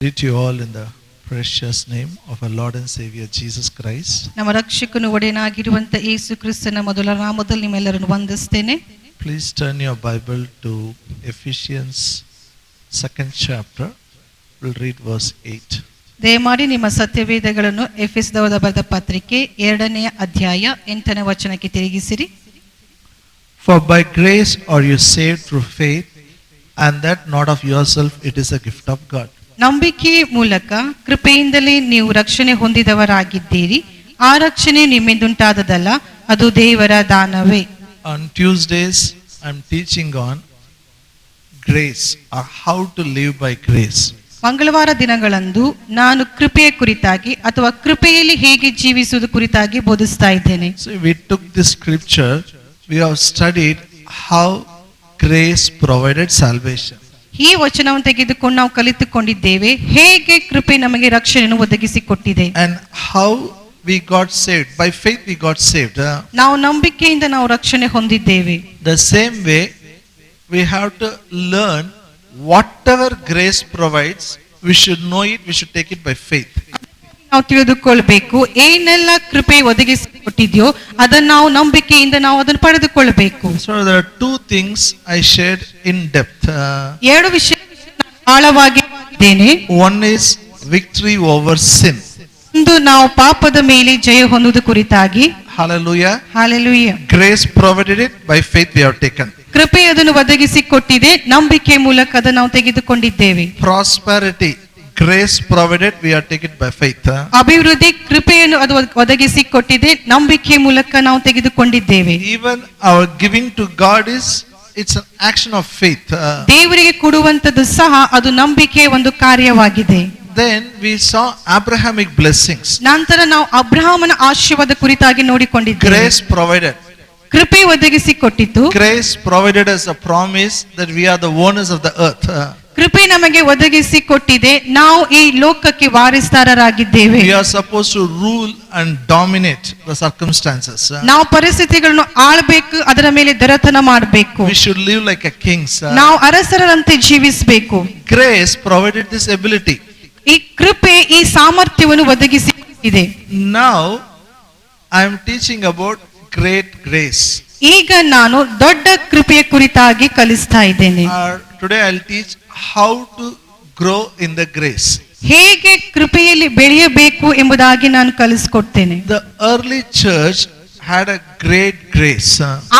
Greet you all in the precious name of our Lord and Savior Jesus Christ. ನಮ್ಮ ರಕ್ಷಕನು ಒಡೆಯನಾಗಿರುವಂತ ಯೇಸು ಕ್ರಿಸ್ತನ ಮೊದಲ ನಾಮದಲ್ಲಿ ನಿಮ್ಮೆಲ್ಲರನ್ನು ವಂದಿಸುತ್ತೇನೆ. Please turn your Bible to Ephesians 2nd chapter. We'll read verse 8. ದಯಮಾಡಿ ನಿಮ್ಮ ಸತ್ಯವೇದಗಳನ್ನು ಎಫೆಸದವರ ಬರೆದ ಪತ್ರಿಕೆ 2ನೇ ಅಧ್ಯಾಯ 8ನೇ ವಚನಕ್ಕೆ ತಿರುಗಿಸಿರಿ. For by grace are you saved through faith, and that not of yourself, it is a gift of God. ನಂಬಿಕೆಯ ಮೂಲಕ ಕೃಪೆಯಿಂದಲೇ ನೀವು ರಕ್ಷಣೆ ಹೊಂದಿದವರಾಗಿದ್ದೀರಿ. ಆ ರಕ್ಷಣೆ ನಿಮ್ಮಿಂದುಂಟಾದದಲ್ಲ, ಅದು ದೇವರ ದಾನವೇ. On Tuesdays I'm teaching on grace, or how to live by grace. ಮಂಗಳವಾರ ದಿನಗಳಂದು ನಾನು ಕೃಪೆಯ ಕುರಿತಾಗಿ ಅಥವಾ ಕೃಪೆಯಲ್ಲಿ ಹೇಗೆ ಜೀವಿಸುವುದು ಕುರಿತಾಗಿ ಬೋಧಿಸ್ತಾ ಇದ್ದೇನೆ. So we took this scripture, we have studied how grace provided salvation. ಈ ವಚನವನ್ನು ತೆಗೆದುಕೊಂಡು ನಾವು ಕಲಿತುಕೊಂಡಿದ್ದೇವೆ ಹೇಗೆ ಕೃಪೆ ನಮಗೆ ರಕ್ಷಣೆಯನ್ನು ಒದಗಿಸಿಕೊಟ್ಟಿದೆ. And how we got saved. By faith we got saved. ನಾವು ನಂಬಿಕೆಯಿಂದ ನಾವು ರಕ್ಷಣೆ ಹೊಂದಿದ್ದೇವೆ. The same way we have to learn whatever grace provides, we should know it, we should take it by faith. ನಾವು ತಿಳಿದುಕೊಳ್ಳಬೇಕು ಏನೆಲ್ಲ ಕೃಪೆ ಒದಗಿಸಿಕೊಟ್ಟಿದೆಯೋ ಅದನ್ನು ನಾವು ನಂಬಿಕೆಯಿಂದ ನಾವು ಅದನ್ನು ಪಡೆದುಕೊಳ್ಳಬೇಕು. So there are two things I shared in depth. ಎರಡು ವಿಷಯ ಆಳವಾಗಿ ಹೇಳಿದ್ದೇನೆ. One is victory over sin. ಒಂದು ನಾವು ಪಾಪದ ಮೇಲೆ ಜಯ ಹೊಂದುವುದು ಕುರಿತಾಗಿ. Hallelujah. Hallelujah. Grace provided it, by faith we have taken. ಕೃಪೆ ಅದನ್ನು ಒದಗಿಸಿಕೊಟ್ಟಿದೆ, ನಂಬಿಕೆ ಮೂಲಕ ಅದನ್ನು ನಾವು ತೆಗೆದುಕೊಂಡಿದ್ದೇವೆ. Prosperity, grace provided, we are taken by faith. ಅಭಿವೃದ್ಧಿ ಕೃಪೆಯನ್ನು ಅದು ಒದಗಿಸಿಕೊಟ್ಟಿದೆ, ನಂಬಿಕೆ ಮೂಲಕ ನಾವು ತೆಗೆದುಕೊಂಡಿದ್ದೇವೆ. Even our giving to God it's an action of faith. ದೇವರಿಗೆ ಕೊಡುವಂತದ್ದು ಸಹ ಅದು ನಂಬಿಕೆಯ ಒಂದು ಕಾರ್ಯವಾಗಿದೆ. Then we saw Abrahamic blessings. ನಂತರ ನಾವು ಅಬ್ರಹಾಮನ ಆಶೀರ್ವಾದ ಕುರಿತಾಗಿ ನೋಡಿಕೊಂಡಿದ್ದೇವೆ. Grace provided. ಕೃಪೆ ಒದಗಿಸಿಕೊಟ್ಟಿತು. Grace provided us a promise that we are the owners of the earth. ಕೃಪೆ ನಮಗೆ ಒದಗಿಸಿಕೊಟ್ಟಿದೆ, ನಾವು ಈ ಲೋಕಕ್ಕೆ ವಾರಸುದಾರರಾಗಿದ್ದೇವೆ. We are supposed to rule and dominate the circumstances. ನಾವು ಪರಿಸ್ಥಿತಿಗಳನ್ನು ಆಳಬೇಕು, ಅದರ ಮೇಲೆ ದೊರೆತನ ಮಾಡಬೇಕು. We should live like a king. ನಾವು ಅರಸರಂತೆ ಜೀವಿಸಬೇಕು. Grace provided this ability. ಈ ಕೃಪೆ ಈ ಸಾಮರ್ಥ್ಯವನ್ನು ಒದಗಿಸಿದೆ. Now I am teaching about great grace. ಈಗ ನಾನು ದೊಡ್ಡ ಕೃಪೆಯ ಕುರಿತಾಗಿ ಕಲಿಸ್ತಾ ಇದ್ದೇನೆ. Today I'll teach how to grow in the grace. ಹೇಗೆ ಕೃಪೆಯಲ್ಲಿ ಬೆಳೆಯಬೇಕು ಎಂಬುದಾಗಿ ನಾನು ಕಲಿಸಿಕೊಡ್ತೇನೆ. The early church had a great grace.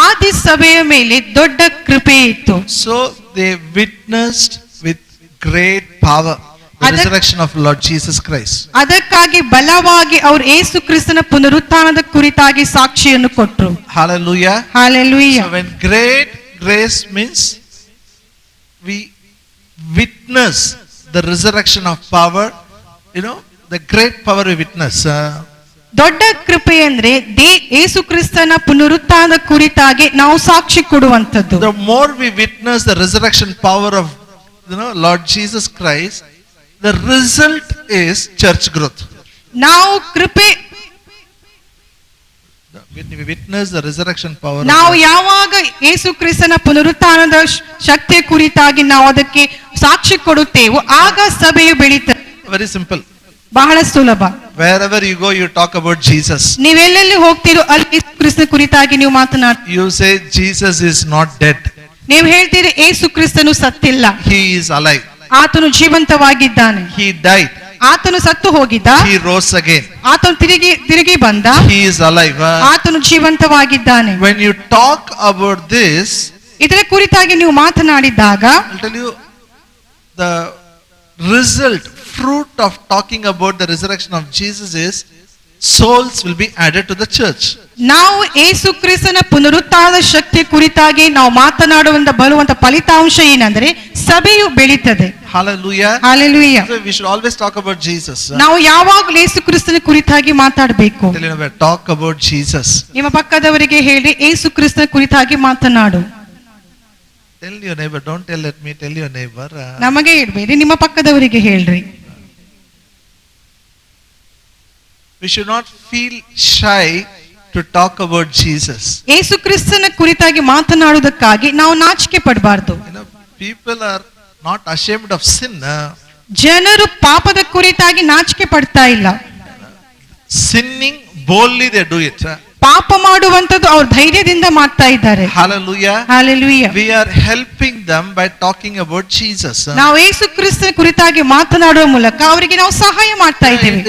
ಆದಿ ಸಭೆಯ ಮೇಲೆ ದೊಡ್ಡ ಕೃಪೆ ಇತ್ತು. So they witnessed with great power the resurrection of Lord Jesus Christ. ಅದಕ್ಕಾಗಿ ಬಲವಾಗಿ ಅವರು ಯೇಸು ಕ್ರಿಸ್ತನ ಪುನರುತ್ಥಾನದ ಕುರಿತಾಗಿ ಸಾಕ್ಷಿಯನ್ನು ಕೊಟ್ಟರು. Hallelujah. Hallelujah. So when great grace means we witness the resurrection of power, the great power we witness. ದೊಡ್ಡ ಕೃಪೆ ಅಂದ್ರೆ ಯೇಸು ಕ್ರಿಸ್ತನ ಪುನರುತ್ಥಾನದ ಕುರಿತಾಗಿ ನಾವು ಸಾಕ್ಷಿ ಕೊಡುವಂತದ್ದು. The more we witness the resurrection power of Lord Jesus Christ, the result is church growth. ನಾವು ಕೃಪೆ we witness the resurrection power. ನಾವು ಯಾವಾಗ ಯೇಸು ಕ್ರಿಸ್ತನ ಪುನರುತ್ಥಾನದ ಶಕ್ತಿಯ ಕುರಿತಾಗಿ ನಾವು ಅದಕ್ಕೆ ಸಾಕ್ಷಿ ಕೊಡುತ್ತೇವೋ ಆಗ ಸಭೆಯು ಬೆಳೀತದೆ. Very simple. ಬಹಳ ಸುಲಭ. Wherever you go, you talk about Jesus. ನೀವೆಲ್ಲೆಲ್ಲಿ ಹೋಗ್ತೀರೋ ಅಲ್ಲಿ ಯೇಸು ಕ್ರಿಸ್ತನ ಕುರಿತಾಗಿ ನೀವು ಮಾತನಾಡ್ತೀರಿ. You say Jesus is not dead. ನೀವು ಹೇಳ್ತೀರಿ ಯೇಸು ಕ್ರಿಸ್ತನು ಸತ್ತಿಲ್ಲ. He is alive. ಆತನು ಜೀವಂತವಾಗಿದ್ದಾನೆ. He died. ಆತನು ಸತ್ತು ಹೋಗಿದ್ದ. He rose again. ಆತನು ತಿರುಗಿ ಬಂದ. He is alive. ಆತನು ಜೀವಂತವಾಗಿದ್ದಾನೆ. When you talk about this, ಇದರ ಕುರಿತಾಗಿ ನೀವು ಮಾತನಾಡಿದಾಗ I'll tell you the result, fruit of talking about the resurrection of Jesus is souls will be added to the church. ನಾವು ಯೇಸು ಕ್ರಿಸ್ತನ ಪುನರುತ್ಥಾನದ ಶಕ್ತಿ ಕುರಿತಾಗಿ ನಾವು ಮಾತನಾಡುವಂತ ಬರುವಂತ ಫಲಿತಾಂಶ ಏನಂದ್ರೆ ಸಭೆಯು ಬೆಳೀತದೆ. Hallelujah. Hallelujah. So we should always talk about Jesus. ನಾವು ಯಾವಾಗಲೂ ಯೇಸು ಕ್ರಿಸ್ತನ ಕುರಿತಾಗಿ ಮಾತಾಡಬೇಕು. Talk about Jesus. ನಿಮ್ಮ ಪಕ್ಕದವರಿಗೆ ಹೇಳಿ ಯೇಸು ಕ್ರಿಸ್ತನ ಕುರಿತಾಗಿ ಮಾತನಾಡು. Tell your neighbor, don't let me tell your neighbor. ನಮಗೆ ಹೇಳ್ಬೇಡಿ, ನಿಮ್ಮ ಪಕ್ಕದವರಿಗೆ ಹೇಳ್ರಿ. We should not feel shy to talk about Jesus. ಯೇಸು ಕ್ರಿಸ್ತನ ಕುರಿತಾಗಿ ಮಾತನಾಡುವುದಕ್ಕಾಗಿ ನಾವು ನಾಚಿಕೆ ಪಡಬಾರದು. People are not ashamed of sin. ಜನರು ಪಾಪದ ಕುರಿತಾಗಿ ನಾಚಿಕೆ ಪಡ್ತಾ ಇಲ್ಲ. Sinning boldly they do it. ಪಾಪ ಮಾಡುವಂತದ್ದು ಅವ್ರ ಧೈರ್ಯದಿಂದ ಮಾಡ್ತಾ ಇದ್ದಾರೆ. Hallelujah. Hallelujah. We are helping them by talking about Jesus. ನಾವು ಯೇಸು ಕ್ರಿಸ್ತನ ಕುರಿತಾಗಿ ಮಾತನಾಡುವ ಮೂಲಕ ಅವರಿಗೆ ನಾವು ಸಹಾಯ ಮಾಡ್ತಾ ಇದ್ದೇವೆ.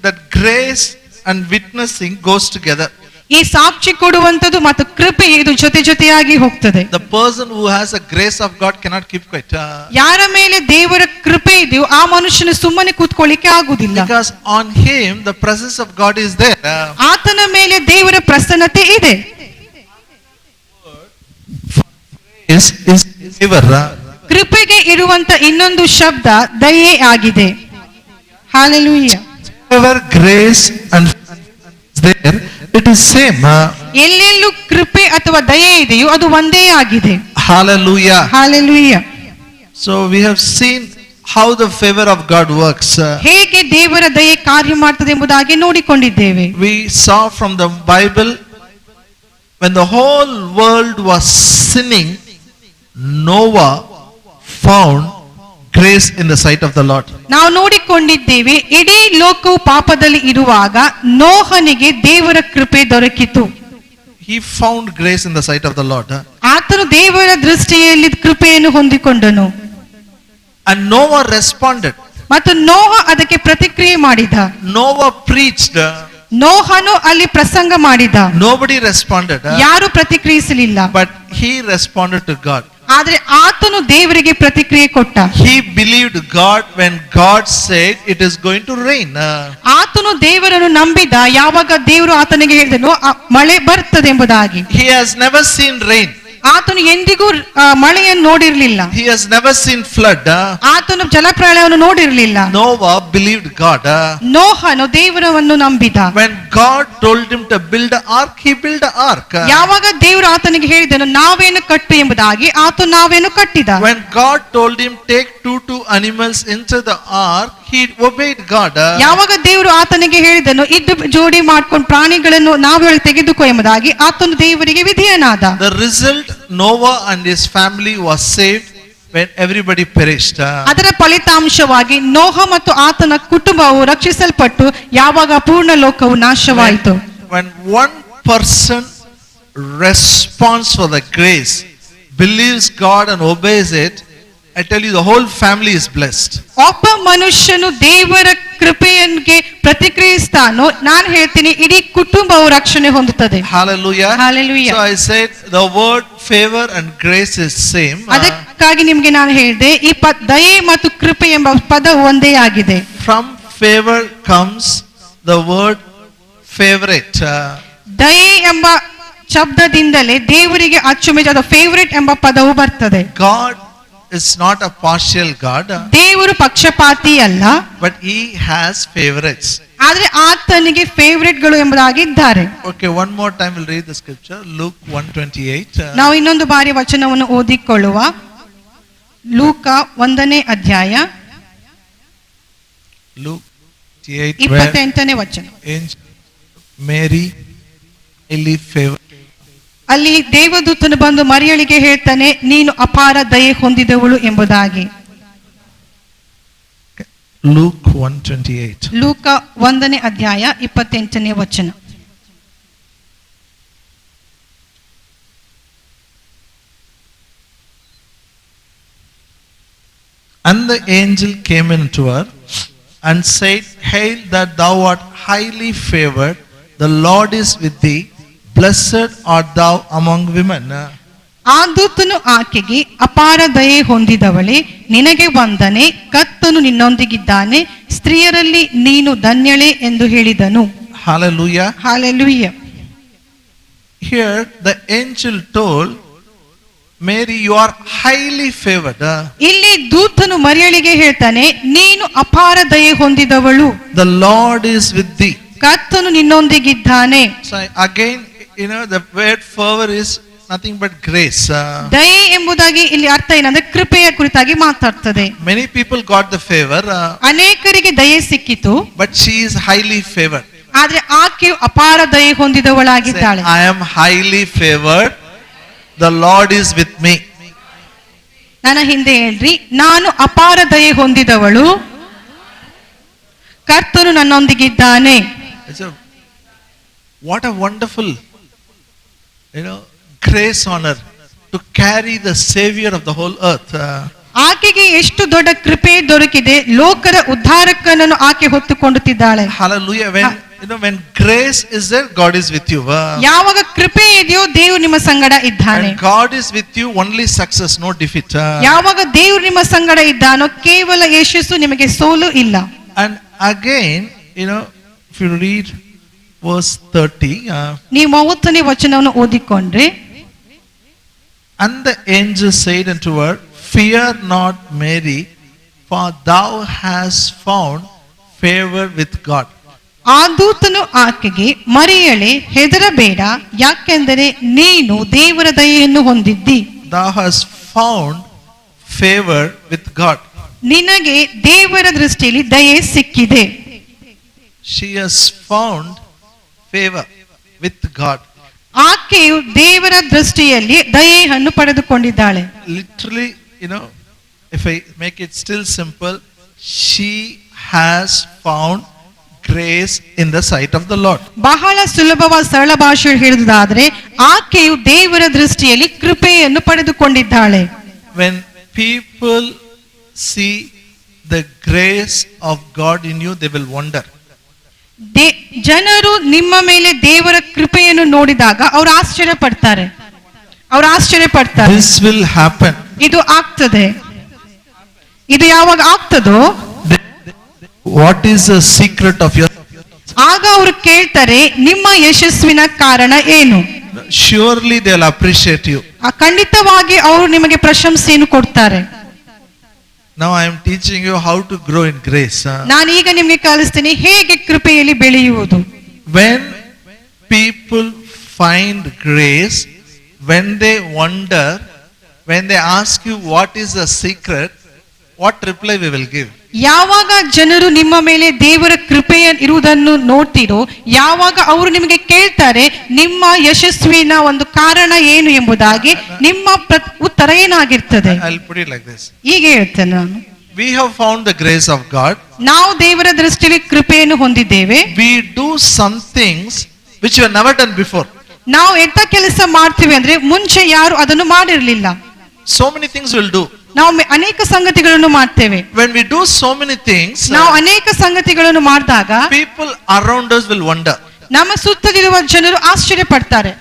That grace and witnessing goes together. ಈ ಸಾಕ್ಷಿ ಕೊಡುವಂತದ್ದು ಮತ್ತು ಕೃಪೆ ಇದು ಜೊತೆ ಜೊತೆಯಾಗಿ ಹೋಗ್ತದೆ. The person who has a grace of God cannot keep quiet. ಯಾರ ಮೇಲೆ ದೇವರ ಕೃಪೆ ಇದೆಯೋ ಆ ಮನುಷ್ಯನು ಸುಮ್ಮನೆ ಕೂತ್ಕೊಳ್ಳಿಕ್ಕೆ ಆಗುವುದಿಲ್ಲ. Because on him the presence of God is there. ಆತನ ಮೇಲೆ ದೇವರ ಪ್ರಸನ್ನತೆ ಇದೆ. Is favor. ಕೃಪೆಗೆ ಇರುವಂತ ಇನ್ನೊಂದು ಶಬ್ದ ದಯೆ ಆಗಿದೆ. Hallelujah. Favor, grace and there it is same. ಎಲ್ಲೆಲ್ಲೂ ಕೃಪೆ ಅಥವಾ ದಯೆ ಇದೆಯೋ ಅದು ಒಂದೇ ಆಗಿದೆ. Hallelujah. Hallelujah. So we have seen how the favor of God works. ಹೇಗೆ ದೇವರ ದಯೆ ಕಾರ್ಯ ಮಾಡ್ತದೆ ಎಂಬುದಾಗಿ ನೋಡಿಕೊಂಡಿದ್ದೇವೆ. We saw from the Bible when the whole world was sinning, Noah found grace in the sight of the Lord. ನಾವು ನೋಡಿಕೊಂಡಿದ್ದೇವೆ ಇಡೀ ಲೋಕವು ಪಾಪದಲ್ಲಿ ಇರುವಾಗ ನೋಹನಿಗೆ ದೇವರ ಕೃಪೆ ದೊರಕಿತು. He found grace in the sight of the Lord. ಆತನು ದೇವರ ದೃಷ್ಟಿಯಲ್ಲಿ ಕೃಪೆಯನ್ನು ಹೊಂದಿಕೊಂಡನು. And Noah responded. ಮತ್ತು ನೋಹ ಅದಕ್ಕೆ ಪ್ರತಿಕ್ರಿಯೆ ಮಾಡಿದ. Noah preached. ನೋಹನು ಅಲ್ಲಿ ಪ್ರಸಂಗ ಮಾಡಿದ. Nobody responded. ಯಾರು ಪ್ರತಿಕ್ರಿಯಿಸಲಿಲ್ಲ. But he responded to God. ಆದ್ರೆ ಆತನು ದೇವರಿಗೆ ಪ್ರತಿಕ್ರಿಯೆ ಕೊಟ್ಟ. He believed God when God said it is going to rain. ಆತನು ದೇವರನ್ನು ನಂಬಿದ ಯಾವಾಗ ದೇವರು ಆತನಿಗೆ ಹೇಳಿದನು ಮಳೆ ಬರ್ತದೆ ಎಂಬುದಾಗಿ. He has never seen rain. ಆತನು ಎಂದಿಗೂ ಮಳೆಯನ್ನು ನೋಡಿರಲಿಲ್ಲ. He has never seen flood. ಆತನು ಜಲಪ್ರಳಯವನ್ನು ನೋಡಿರಲಿಲ್ಲ. Noah believed God. ನೋಹನು ದೇವರನ್ನು ನಂಬಿದ. When God told him to build an ark, he built an ark. ಯಾವಾಗ ದೇವರು ಆತನಿಗೆ ಹೇಳಿದನು ನಾವೇನು ಕಟ್ಟು ಎಂಬುದಾಗಿ ಆತನು ನಾವೇನು ಕಟ್ಟಿದ. When God told him take two animals into the ark, he obeyed God. ಯಾವಾಗ ದೇವರು ಆತನಿಗೆ ಹೇಳಿದನು ಇದ್ದು ಜೋಡಿ ಮಾಡ್ಕೊಂಡು ಪ್ರಾಣಿಗಳನ್ನು ನಾವುಗಳು ತೆಗೆದುಕೋ ಎಂಬುದಾಗಿ ಆತನು ದೇವರಿಗೆ ವಿಧೇಯನಾದ. The result, Noah and his family was saved when everybody perished. ಅದರ ಫಲಿತಾಂಶವಾಗಿ ನೋಹ ಮತ್ತು ಆತನ ಕುಟುಂಬವು ರಕ್ಷಿಸಲ್ಪಟ್ಟು ಯಾವಾಗ ಪೂರ್ಣ ಲೋಕವು ನಾಶವಾಯಿತು. When one person responds for the grace, believes God and obeys it, I tell you the whole family is blessed. ಒಬ್ಬ ಮನುಷ್ಯನು ದೇವರ ಕೃಪೆಯನ್ಗೆ ಪ್ರತಿಕ್ರಿಯಿಸ್ತಾನೋ ನಾನು ಹೇಳ್ತೀನಿ ಇಡೀ ಕುಟುಂಬವು ರಕ್ಷಣೆ ಹೊಂದುತ್ತದೆ. Hallelujah. Hallelujah. So I said the word favor and grace is same. ಅದಕ್ಕಾಗಿ ನಿಮಗೆ ನಾನು ಹೇಳಿದೆ ಈ ದಯೆ ಮತ್ತು ಕೃಪೆ ಎಂಬ ಪದ ಒಂದೇ ಆಗಿದೆ. From favor comes the word favorite. ದಯೆ ಎಂಬ ಶಬ್ದದಿಂದಲೇ ದೇವರಿಗೆ ಅಚ್ಚುಮೆಚ್ಚಾದ ಫೇವರೇಟ್ ಎಂಬ ಪದವು ಬರ್ತದೆ. God is not a partial God. ದೇವರು ಪಕ್ಷಪಾತಿ ಅಲ್ಲ. But he has favorites. ಆದ್ರೆ ಆತನಿಗೆ ಫೇವರೇಟ್ಗಳು ಎಂಬುದಾಗಿದ್ದಾರೆ. Okay, one more time we'll read the scripture. Luke 1:28. ನಾವು ಇನ್ನೊಂದು ಬಾರಿ ವಚನವನ್ನು ಓದಿಕೊಳ್ಳುವ. ಲೂಕ 1ನೇ ಅಧ್ಯಾಯ Luke 28 28ನೇ ವಚನ. Mary highly favored. ಅಲ್ಲಿ ದೇವದೂತನು ಬಂದು ಮರಿಯಳಿಗೆ ಹೇಳ್ತಾನೆ ನೀನು ಅಪಾರ ದಯೆ ಹೊಂದಿದವಳು ಎಂಬುದಾಗಿ. Luke 1:28. ಲೂಕ 1ನೇ ಅಧ್ಯಾಯ 28ನೇ ವಚನ. And the angel came into her and said, Hail that thou art highly favored, the Lord is with thee, blessed art thou among women. ಆ ದೂತನು ಆಕೆಗೆ ಅಪಾರ ದಯೆ ಹೊಂದಿದವಳೆ ನಿನಗೆ ವಂದನೆ, ಕರ್ತನು ನಿನ್ನೊಂದಿಗಿದ್ದಾನೆ, ಸ್ತ್ರೀಯರಲ್ಲಿ ನೀನು ಧನ್ಯಳೆ ಎಂದು ಹೇಳಿದನು. Hallelujah. Hallelujah. Here the angel told Mary, you are highly favored. ಇಲ್ಲಿ ದೂತನು ಮರಿಯಳಿಗೆ ಹೇಳ್ತಾನೆ ನೀನು ಅಪಾರ ದಯೆ ಹೊಂದಿದವಳು, The Lord is with thee. ಕರ್ತನು ನಿನ್ನೊಂದಿಗಿದ್ದಾನೆ. So again, the word favor is nothing but grace. ದಯೆ ಎಂಬುದಾಗಿ ಇಲ್ಲಿ ಅರ್ಥ ಏನಂದ್ರೆ ಕೃಪೆಯ ಕುರಿತಾಗಿ ಮಾತಾಡ್ತದೆ. Many people got the favor. ಅನೇಕರಿಗೆ ದಯೆ ಸಿಕ್ಕಿತು. But she is highly favored. ಆದ್ರೆ ಆಕೆಯು ಅಪಾರ ದಯೆ ಹೊಂದಿದವಳಾಗಿದ್ದಾಳೆ. I am highly favored. The Lord is with me. ನನ್ನ ಹಿಂದೆ ಹೇಳ್ರಿ, ನಾನು ಅಪಾರ ದಯೆ ಹೊಂದಿದವಳು, ಕರ್ತನು ನನ್ನೊಂದಿಗಿದ್ದಾನೆ. What a wonderful, grace on her to carry the savior of the whole earth. ಆಕೆಗೆ ಎಷ್ಟು ದೊಡ್ಡ ಕೃಪೆ ದೊರಕಿದೆ, ಲೋಕದ ಉದ್ಧಾರಕನನ್ನು ಆಕೆ ಹೊತ್ತುಕೊಂಡುತ್ತಿದ್ದಾಳೆ. Hallelujah. When grace is there, God is with you. ಯಾವಾಗ ಕೃಪೆ ಇದೆಯೋ ದೇವರು ನಿಮ್ಮ ಸಂಗಡ ಇದ್ದಾನೆ. And God is with you, only success, no defeat. ಯಾವಾಗ ದೇವರು ನಿಮ್ಮ ಸಂಗಡ ಇದ್ದಾನೋ ಕೇವಲ ಯಶಸ್ಸು, ನಿಮಗೆ ಸೋಲು ಇಲ್ಲ. And again, if you read verse 30, ನೀವು 30ನೇ ವಚನವನ್ನು ಓದಿಕೊಂಡ್ರೆ, and the angel said unto her, Fear not, Mary, for thou hast found favor with God. ಆ ದೂತನು ಆಕೆಗೆ, ಮರಿಯಳೇ ಹೆದರಬೇಡ, ಯಾಕೆಂದರೆ ನೀನು ದೇವರ ದಯೆಯನ್ನು ಹೊಂದಿದ್ದಿ. Thou hast found favor with God. ನಿನಗೆ ದೇವರ ದೃಷ್ಟಿಯಲ್ಲಿ ದಯೆ ಸಿಕ್ಕಿದೆ. She has found favor with God. ಆಕೆಯು ದೇವರ ದೃಷ್ಟಿಯಲ್ಲಿ ದಯೆಯನ್ನು ಪಡೆದುಕೊಂಡಿದ್ದಾಳೆ. Literally, if I make it still simple, she has found grace in the sight of the Lord. ಬಹಳ ಸುಲಭವಾದ ಸರಳ ಭಾಷೆಯಲ್ಲಿ ಹೇಳುವುದಾದ್ರೆ, ಆಕೆಯು ದೇವರ ದೃಷ್ಟಿಯಲ್ಲಿ ಕೃಪೆಯನ್ನು ಪಡೆದುಕೊಂಡಿದ್ದಾಳೆ. When people see the grace of God in you, they will wonder. ಜನರು ನಿಮ್ಮ ಮೇಲೆ ದೇವರ ಕೃಪೆಯನ್ನು ನೋಡಿದಾಗ ಅವರು ಆಶ್ಚರ್ಯ ಪಡ್ತಾರೆ. This will happen. ಇದು ಆಗ್ತದೆ. ಇದು ಯಾವಾಗ ಆಗ್ತದೋ, what is the secret of your? ಆಗ ಅವರು ಕೇಳ್ತಾರೆ, ನಿಮ್ಮ ಯಶಸ್ವಿನ ಕಾರಣ ಏನು? Surely they will appreciate you. ಖಂಡಿತವಾಗಿ ಅವರು ನಿಮಗೆ ಪ್ರಶಂಸೆಯನ್ನು ಕೊಡ್ತಾರೆ. Now I am teaching you how to grow in grace. ನಾನು ಈಗ ನಿಮಗೆ ಕಲಿಸ್ತೀನಿ ಹೇಗೆ ಕೃಪೆಯಲ್ಲಿ ಬೆಳೆಯುವುದು. When people find grace, when they wonder, when they ask you what is the secret, what reply we will give? ಯಾವಾಗ ಜನರು ನಿಮ್ಮ ಮೇಲೆ ದೇವರ ಕೃಪೆ ಇರುವುದನ್ನು ನೋಡ್ತೀರೋ, ಯಾವಾಗ ಅವರು ನಿಮಗೆ ಕೇಳ್ತಾರೆ ನಿಮ್ಮ ಯಶಸ್ವಿನ ಒಂದು ಕಾರಣ ಏನು ಎಂಬುದಾಗಿ, ನಿಮ್ಮ ಉತ್ತರ ಏನಾಗಿರ್ತದೆ? I'll put it like this. ಹೀಗೆ ಹೇಳ್ತೇನೆ ನಾನು. We have found the grace of God. ನಾವು ದೇವರ ದೃಷ್ಟಿಯಲ್ಲಿ ಕೃಪೆಯನ್ನು ಹೊಂದಿದ್ದೇವೆ. We do some things which you have never done before. ನಾವು ಎಂತ ಕೆಲಸ ಮಾಡ್ತೀವಿ ಅಂದ್ರೆ ಮುಂಚೆ ಯಾರು ಅದನ್ನು ಮಾಡಿರಲಿಲ್ಲ. So many things we'll do. ನಾವು ಅನೇಕ ಸಂಗತಿಗಳನ್ನು ಮಾಡ್ತೇವೆ. When we do so many things, ನಾವು ಅನೇಕ ಸಂಗತಿಗಳನ್ನು ಮಾಡಿದಾಗ people around us will wonder. ನಮ್ಮ ಸುತ್ತಲಿರುವ ಜನರು ಆಶ್ಚರ್ಯ ಪಡ್ತಾರೆ.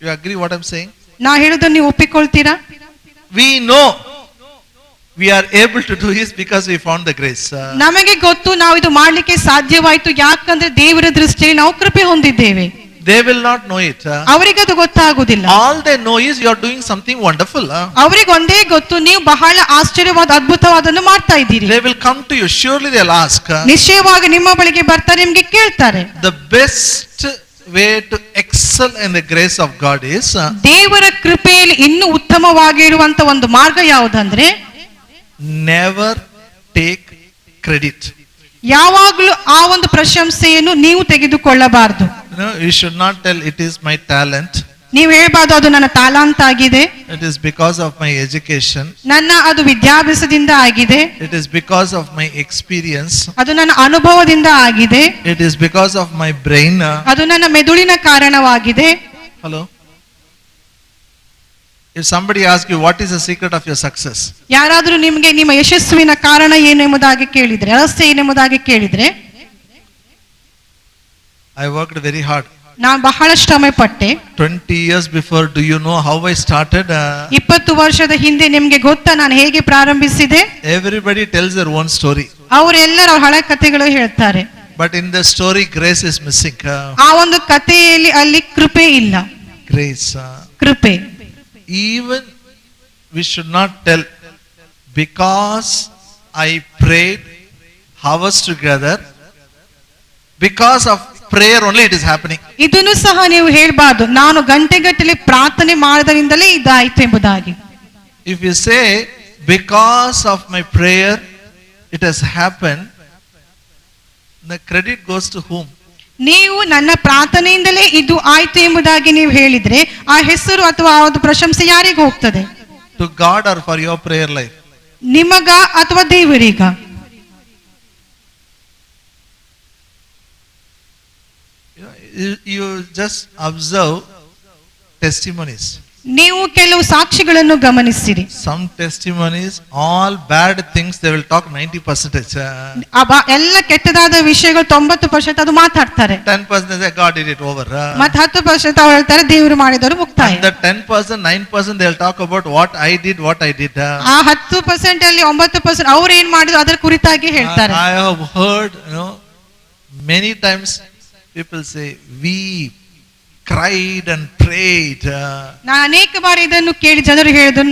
You agree what I'm saying? ನಾ ಹೇಳೋದನ್ನು ನೀವು ಒಪ್ಪಿಕೊಳ್ತೀರಾ? We know we are able to do this because we found the grace. ನಮಗೆ ಗೊತ್ತು ನಾವು ಇದು ಮಾಡ್ಲಿಕ್ಕೆ ಸಾಧ್ಯವಾಯಿತು, ಯಾಕಂದ್ರೆ ದೇವರ ದೃಷ್ಟಿಯಲ್ಲಿ ನಾವು ಕೃಪೆ ಹೊಂದಿದ್ದೇವೆ. They will not know it. ಅವರಿಗೆ ಅದು ಗೊತ್ತಾಗುವುದಿಲ್ಲ. All they know is you are doing something wonderful. ಅವರಿಗೆ ಒಂದೇ ಗೊತ್ತು, ನೀವು ಬಹಳ ಆಶ್ಚರ್ಯವಾದ ಅದ್ಭುತವಾದನ್ನು ಮಾಡ್ತಾ ಇದ್ದೀರಿ. They will come to you. Surely they will ask. ನಿಶ್ಚಯವಾಗಿ ನಿಮ್ಮ ಬಳಿಗೆ ಬರ್ತಾರೆ, ನಿಮಗೆ ಕೇಳ್ತಾರೆ. The best way to excel in the grace of God is ದೇವರ ಕೃಪೆಯಲ್ಲಿ ಇನ್ನೂ ಉತ್ತಮವಾಗಿರುವಂತ ಒಂದು ಮಾರ್ಗ ಯಾವುದಂದ್ರೆ, never take credit. ಯಾವಾಗಲೂ ಆ ಒಂದು ಪ್ರಶಂಸೆಯನ್ನು ನೀವು ತೆಗೆದುಕೊಳ್ಳಬಾರದು. You should not tell it is my talent. ನೀವು ಹೇಳ್ಬಾರ್ದು ಅದು ನನ್ನ ತಾಲಾಂತ ಆಗಿದೆ, It is because of my education. ನನ್ನ ಅದು ವಿದ್ಯಾಭ್ಯಾಸದಿಂದ ಆಗಿದೆ, It is because of my experience. ಅದು ನನ್ನ ಅನುಭವದಿಂದ ಆಗಿದೆ, It is because of my brain. ಅದು ನನ್ನ ಮೆದುಳಿನ ಕಾರಣವಾಗಿದೆ. Hello. If somebody asks you what is the secret of your success, ಯಾರಾದರೂ ನಿಮಗೆ ನಿಮ್ಮ ಯಶಸ್ವಿನ ಕಾರಣ ಏನು ಎಂಬುದಾಗಿ ಕೇಳಿದ್ರೆ, ರಹಸ್ಯ ಏನೆಂಬುದಾಗಿ ಕೇಳಿದ್ರೆ, I worked very hard. ನಾನು ಬಹಳ ಶ್ರಮ ಪಟ್ಟೆ. 20 years before, do you know how I started? 20 ವರ್ಷದ ಹಿಂದೆ ನಿಮಗೆ ಗೊತ್ತಾ ನಾನು ಹೇಗೆ ಪ್ರಾರಂಭಿಸಿದೆ? Everybody tells their own story. ಅವರೆಲ್ಲರ ಹಳೆ ಕಥೆಗಳು ಹೇಳ್ತಾರೆ. But in the story, grace is missing. ಆ ಒಂದು ಕಥೆಯಲ್ಲಿ ಅಲ್ಲಿ ಕೃಪೆ ಇಲ್ಲ. Grace. ಕೃಪೆ. Even we should not tell because I prayed hours together, because of prayer only it is happening. ಇದನ್ನು ಸಹ ನೀವು ಹೇಳಬಾರದು, ನಾನು ಗಂಟೆಗಟ್ಟಲೆ ಪ್ರಾರ್ಥನೆ ಮಾಡಿದರಿಂದಲೇ ಇದಾಯಿತು ಎಂಬುದಾಗಿ. If you say because of my prayer it has happened, the credit goes to whom? ನೀವು ನನ್ನ ಪ್ರಾರ್ಥನೆಯಿಂದಲೇ ಇದು ಆಯ್ತು ಎಂಬುದಾಗಿ ನೀವು ಹೇಳಿದ್ರೆ ಆ ಹೆಸರು ಅಥವಾ ಆ ಒಂದು ಪ್ರಶಂಸೆ ಯಾರಿಗೆ ಹೋಗ್ತದೆ? To God or for your prayer life? ನಿಮಗ ಅಥವಾ ದೇವರಿಗ? You just observe testimonies. ನೀವು ಕೆಲವು ಸಾಕ್ಷಿಗಳನ್ನು ಗಮನಿಸಿರಿ. Some testimonies, all bad things, they will talk 90%. ಎಲ್ಲ ಕೆಟ್ಟದಾದ ವಿಷಯಗಳು 90% ಅದು ಮಾತಾಡ್ತಾರೆ. 10% they say God did it over. ಮತ್ತೆ 10% ಅವ್ರು ಹೇಳ್ತಾರೆ ದೇವರು ಮಾಡಿದವರು ಮುಕ್ತಾಯ. And the 10%, 9% they will talk about what I did. ಆ 10% ಅಲ್ಲಿ 9% ಅವ್ರು ಏನ್ ಮಾಡಿದ್ರು ಅದರ ಕುರಿತಾಗಿ ಹೇಳ್ತಾರೆ. I have heard, many times people say we cried and prayed. ನಾನು ಅನೇಕ ಬಾರಿ ಇದನ್ನು ಕೇಳಿ ಜನರು ಹೇಳಿದ್ರು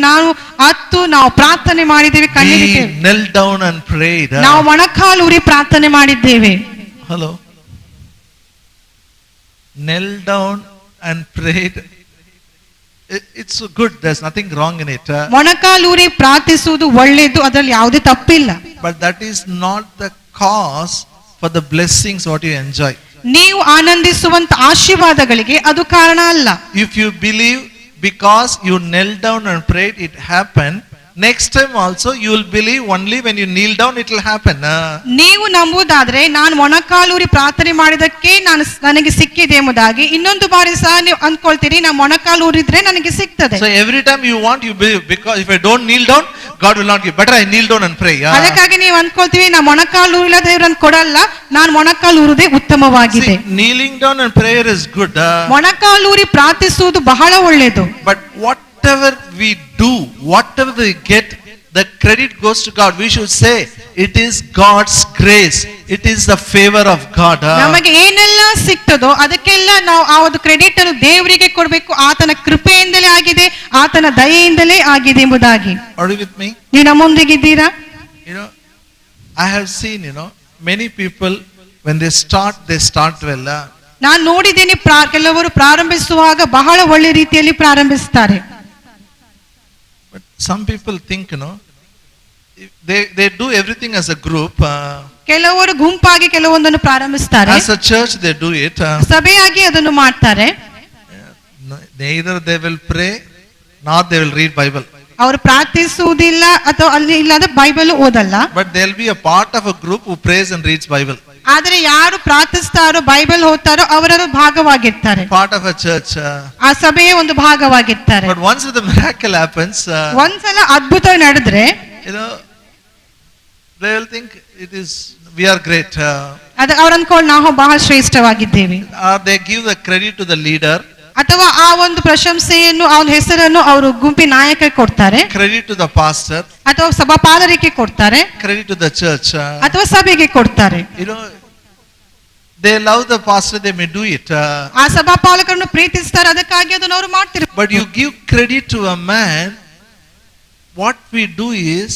ನಾವು ಪ್ರಾರ್ಥನೆ ಮಾಡಿದ್ದೇವೆ, ಕಣ್ಣೀರಿಟ್ಟೆವು. We knelt down and prayed. ನಾವು ಮೊಣಕಾಲೂರಿ ಪ್ರಾರ್ಥನೆ ಮಾಡಿದ್ದೇವೆ. Hello. Knelt down and prayed. It's good. There's nothing wrong in it. ಮೊಣಕಾಲೂರಿ ಪ್ರಾರ್ಥಿಸುವುದು ಒಳ್ಳೆಯದು, ಅದರಲ್ಲಿ ಯಾವುದೇ ತಪ್ಪಿಲ್ಲ. But that is not the cause for the blessings what you enjoy. ನೀವು ಆನಂದಿಸುವಂತ ಆಶೀರ್ವಾದಗಳಿಗೆ ಅದು ಕಾರಣ ಅಲ್ಲ. If you believe because you knelt down and prayed it happened, next time also you will believe only when you kneel down it will happen. ನೀವು ನಂಬುವುದಾದ್ರೆ ನಾನು ಮೊಣಕಾಲೂರಿ ಪ್ರಾರ್ಥನೆ ಮಾಡಿದಕ್ಕೆ ನನಗೆ ಸಿಕ್ಕಿದೆ ಎಂಬುದಾಗಿ ಇನ್ನೊಂದು ಬಾರಿ ಸಹ ನೀವು ಅಂದ್ಕೊಳ್ತೀರಿ ನಾನು ಮೊಣಕಾಲೂರಿದ್ರೆ ನನಗೆ ಸಿಗ್ತದೆ. So every time you want you believe, because if I don't kneel down God will not give. Better I kneel down and pray. ಅದಕ್ಕಾಗಿ ನೀವು ಅಂದ್ಕೊಳ್ತೀವಿ ನಾನು ಮೊಣಕಾಲೂರಿಲ್ಲ ದೇವರನ್ನು ಕೊಡಲ್ಲ, ನಾನು ಮೊಣಕಾಲೂರುದೇ ಉತ್ತಮವಾಗಿದೆ. Kneeling down and prayer is good. ಮೊಣಕಾಲೂರಿ ಪ್ರಾರ್ಥಿಸುವುದು ಬಹಳ ಒಳ್ಳೆಯದು. But whatever we do, whatever we get, the credit goes to God. We should say it is God's grace, it is the favor of God. ನಮಗೆ ಏನೆಲ್ಲ ಸಿಕ್ತದೋ ಅದಕ್ಕೆಲ್ಲ ನಾವು ಆ ಒಂದು credit ಅನ್ನು ದೇವರಿಗೆ ಕೊಡಬೇಕು. ಆತನ ಕೃಪೆಯಿಂದಲೇ ಆಗಿದೆ, ಆತನ ದಯೆಯಿಂದಲೇ ಆಗಿದೆ ಎಂಬುದಾಗಿ. Are you with me? ನೀವು ನಮ್ಮೊಂದಿಗಿದ್ದೀರಾ? I have seen, many people when they start well. ನಾನು ನೋಡಿದ್ದೇನೆ ಕೆಲವರು ಪ್ರಾರಂಭಿಸುವಾಗ ಬಹಳ ಒಳ್ಳೆ ರೀತಿಯಲ್ಲಿ ಪ್ರಾರಂಭಿಸುತ್ತಾರೆ. But some people think, they do everything as a group. ಕೆಲವರು ಗುಂಪಾಗಿ ಕೆಲವೊಂದನ್ನು ಪ್ರಾರಂಭಿಸುತ್ತಾರೆ. As a church they do it. ಸಭೆಯಾಗಿ ಅದನ್ನು ಮಾಡ್ತಾರೆ. Neither they will pray nor they will read Bible. ಅವರು ಪ್ರಾರ್ಥಿಸುವುದಿಲ್ಲ ಅಥವಾ ಅಲ್ಲಿ ಇಲ್ಲದ ಬೈಬಲ್ ಓದಲ್ಲ. But they will be a part of a group who prays and reads Bible. ಆದರೆ ಯಾರು ಪ್ರಾರ್ಥಿಸ್ತಾರೋ ಬೈಬಲ್ ಓದ್ತಾರೋ ಅವರ ಭಾಗವಾಗಿರ್ತಾರೆ. Part of a church. ಆ ಸಭೆಯ ಒಂದು ಭಾಗವಾಗಿರ್ತಾರೆ. But once the miracle happens, ಒಂದ್ಸಲ ಅದ್ಭುತ ನಡೆದ್ರೆ they will think we are great. ಅವ್ರು ಅನ್ಕೊಂಡು ನಾವು ಬಹಳ ಶ್ರೇಷ್ಠವಾಗಿದ್ದೇವೆ. Or they give the credit to the leader. ಅಥವಾ ಆ ಒಂದು ಪ್ರಶಂಸೆಯನ್ನು ಅವನ ಹೆಸರನ್ನು ಅವರು ಗುಂಪಿನ ನಾಯಕರಿಗೆ ಕೊಡ್ತಾರೆ. Credit to the pastor. ಅಥವಾ ಸಭಾಪಾಲರಿಗೆ ಕೊಡ್ತಾರೆ. Credit to the church. ಅಥವಾ ಸಭೆಗೆ ಕೊಡ್ತಾರೆ. They love the pastor, they may do it. ಆ ಸಭಾಪಾಲಕರನ್ನು ಪ್ರೀತಿಸ್ತಾರೆ, ಅದಕ್ಕಾಗಿ ಅದನ್ನು ಅವರು ಮಾಡ್ತಿರ್ತಾರೆ. But you give credit to a man, what we do is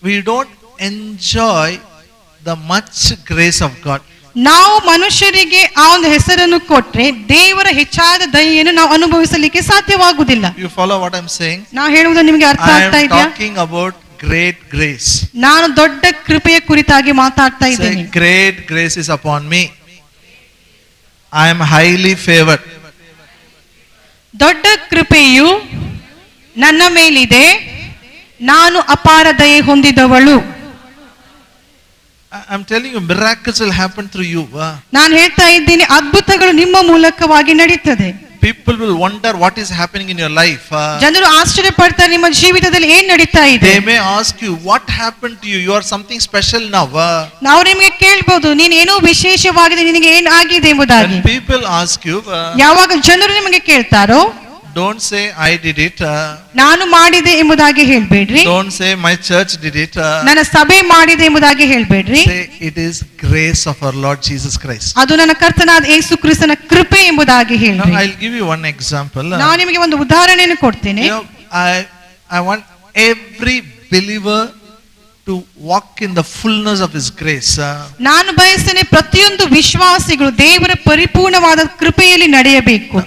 we don't enjoy the much grace of God. ನಾವು ಮನುಷ್ಯರಿಗೆ ಆ ಒಂದು ಹೆಸರನ್ನು ಕೊಟ್ರೆ ದೇವರ ಹೆಚ್ಚಾದ ದಯೆಯನ್ನು ನಾವು ಅನುಭವಿಸಲಿಕ್ಕೆ ಸಾಧ್ಯವಾಗುವುದಿಲ್ಲ. You follow what I'm saying? ನಾವು ಹೇಳುವುದು ನಿಮಗೆ ಅರ್ಥ ಆಗ್ತಾ ಇದೆಯಾ? I am talking about great grace. ನಾನು ದೊಡ್ಡ ಕೃಪೆಯ ಕುರಿತಾಗಿ ಮಾತಾಡ್ತಾ ಇದ್ದೇನೆ. Great grace is upon me. I am highly favored. ದೊಡ್ಡ ಕೃಪೆಯು ನನ್ನ ಮೇಲಿದೆ, ನಾನು ಅಪಾರ ದಯೆ ಹೊಂದಿದವಳು. I'm telling you, miracles will happen through you. ನಾನು ಹೇಳ್ತಾ ಇದ್ದೀನಿ, ಅದ್ಭುತಗಳು ನಿಮ್ಮ ಮೂಲಕವಾಗಿ ನಡೆಯುತ್ತದೆ. People will wonder what is happening in your life. ಜನರು ಆಶ್ಚರ್ಯ ಪಡ್ತಾರೆ ನಿಮ್ಮ ಜೀವಿತದಲ್ಲಿ ಏನು ನಡೀತಾ ಇದೆ. They may ask you what happened to you. You are something special now. ನಾವು ನಿಮಗೆ ಕೇಳಬಹುದು, ನೀನು ಏನೋ ವಿಶೇಷವಾಗಿದೆ, ನಿನಗೆ ಏನು ಆಗಿದೆ ಎಂಬುದಾಗಿ. When people ask you, ಯಾವಾಗ ಜನರು ನಿಮಗೆ ಕೇಳ್ತಾರೋ don't say I did it. ನಾನು ಮಾಡಿದೆ ಎಂಬುದಾಗಿ ಹೇಳಬೇಡ್ರಿ. Don't say my church did it. ನನ್ನ ಸಭೆ ಮಾಡಿದೆ ಎಂಬುದಾಗಿ ಹೇಳಬೇಡ್ರಿ. Say it is grace of our Lord Jesus Christ. ಅದು ನನ್ನ ಕರ್ತನಾದ ಯೇಸು ಕ್ರಿಸ್ತನ ಕೃಪೆ ಎಂಬುದಾಗಿ ಹೇಳ್ರಿ. I'll give you one example. ನಾನು ನಿಮಗೆ ಒಂದು ಉದಾಹರಣೆಯನ್ನು ಕೊಡ್ತೇನೆ. I want every believer to walk in the fullness of his grace. ನಾನು ಬಯಸ್ತೇನೆ ಪ್ರತಿಯೊಂದು ವಿಶ್ವಾಸಿಗಳು ದೇವರ ಪರಿಪೂರ್ಣವಾದ ಕೃಪೆಯಲ್ಲಿ ನಡೆಯಬೇಕು.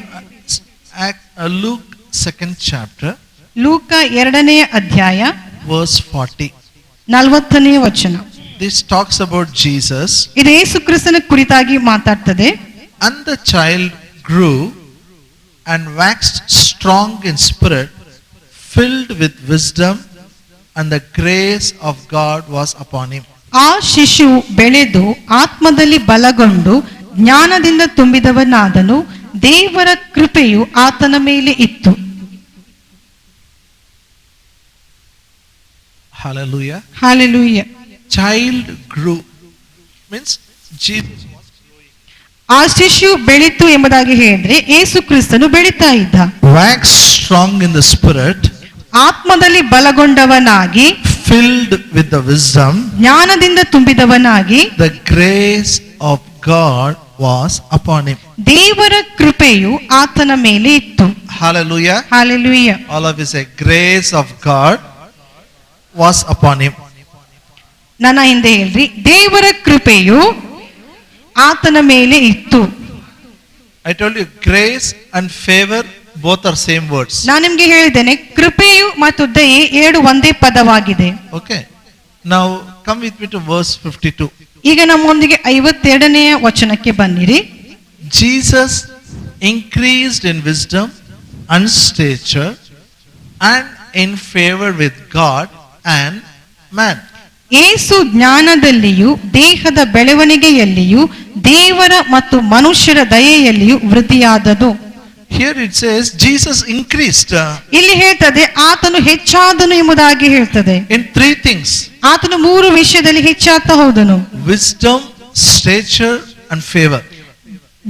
Luke 2nd chapter, ಲೂಕ 2ನೇ ಅಧ್ಯಾಯ verse 40. 40ನೇ ವಚನ. This talks about Jesus. ಇದು ಯೇಸು ಕ್ರಿಸ್ತನ ಕುರಿತಾಗಿ ಮಾತಾಡ್ತದೆ. And the child grew and waxed strong in spirit, filled with wisdom, and the grace of God was upon him. ಆ ಶಿಶುವು ಬೆಳೆದು ಆತ್ಮದಲ್ಲಿ ಬಲಗೊಂಡು ಜ್ಞಾನದಿಂದ ತುಂಬಿದವನಾದನು, ದೇವರ ಕೃಪೆಯು ಆತನ ಮೇಲೆ ಇತ್ತು. Hallelujah. Hallelujah. Child grew means Jesus. ಆ ಶಿಶು ಬೆಳೀತು ಎಂಬುದಾಗಿ ಹೇಳಿದ್ರೆ ಯೇಸು ಕ್ರಿಸ್ತನು ಬೆಳೀತಾ ಇದ್ದ. Waxed strong in the spirit, ಆತ್ಮದಲ್ಲಿ ಬಲಗೊಂಡವನಾಗಿ, filled with the wisdom, ಜ್ಞಾನದಿಂದ ತುಂಬಿದವನಾಗಿ, the grace of God was upon him. ದೇವರ ಕೃಪೆಯು ಆತನ ಮೇಲೆ ಇತ್ತು. Hallelujah. Hallelujah. All of you say, grace of God was upon him. ನನ್ನ ಹಿಂದೆ ಹೇಳ್ರಿ, ದೇವರ ಕೃಪೆಯು ಆತನ ಮೇಲೆ ಇತ್ತು. I told you, grace and favor both are same words. ನಾನು ನಿಮ್ಗೆ ಹೇಳಿದ್ದೇನೆ, ಕೃಪೆಯು ಮತ್ತು ದಯೆ ಎರಡು ಒಂದೇ ಪದವಾಗಿದೆ. Okay. Now come with me to verse 52. ಈಗ ನಮ್ಮೊಂದಿಗೆ 52ನೆಯ ವಚನಕ್ಕೆ ಬನ್ನಿರಿ. Jesus increased in wisdom and stature and in favor with God and man. ಯೇಸು ಜ್ಞಾನದಲ್ಲಿಯೂ ದೇಹದ ಬೆಳವಣಿಗೆಯಲ್ಲಿಯೂ ದೇವರ ಮತ್ತು ಮನುಷ್ಯರ ದಯೆಯಲ್ಲಿಯೂ ವೃದ್ಧಿಯಾದನು. Here it says Jesus increased ಇಲ್ಲಿ ಹೇಳ್ತದೆ ಆತನು ಹೆಚ್ಚಾದನು ಎಂಬುದಾಗಿ ಹೇಳ್ತದೆ. in three things: ಆತನು ಮೂರು ವಿಷಯದಲ್ಲಿ ಹೆಚ್ಚಾಗ್ತಾ ಹೋದನು. wisdom, stature and favor.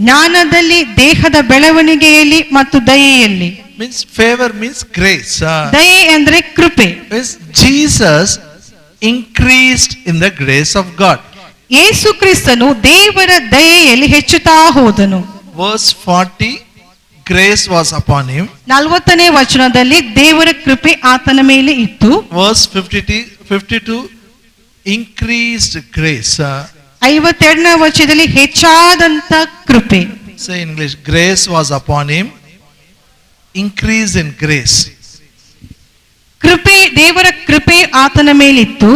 ಜ್ಞಾನದಲ್ಲಿ, ದೇಹದ ಬೆಳವಣಿಗೆಯಲ್ಲಿ ಮತ್ತು ದಯೆಯಲ್ಲಿ. Means favor means grace. ದಯೆ ಅಂದ್ರೆ ಕೃಪೆ. Means Jesus increased in the grace of God. ಯೇಸು ಕ್ರಿಸ್ತನು ದೇವರ ದಯೆಯಲ್ಲಿ ಹೆಚ್ಚುತ್ತಾ ಹೋದನು. Verse 40, grace was upon him. 40ನೇ ವಚನದಲ್ಲಿ ದೇವರ ಕೃಪೆ ಆತನ ಮೇಲೆ ಇತ್ತು. Verse 52, increased grace. 52ನೇ ವಚನದಲ್ಲಿ ಹೆಚ್ಚಾದಂತ ಕೃಪೆ. Say in English, grace was upon him, increase in grace. ಕೃಪೆ, ದೇವರ ಕೃಪೆ ಆತನ ಮೇಲಿತ್ತು,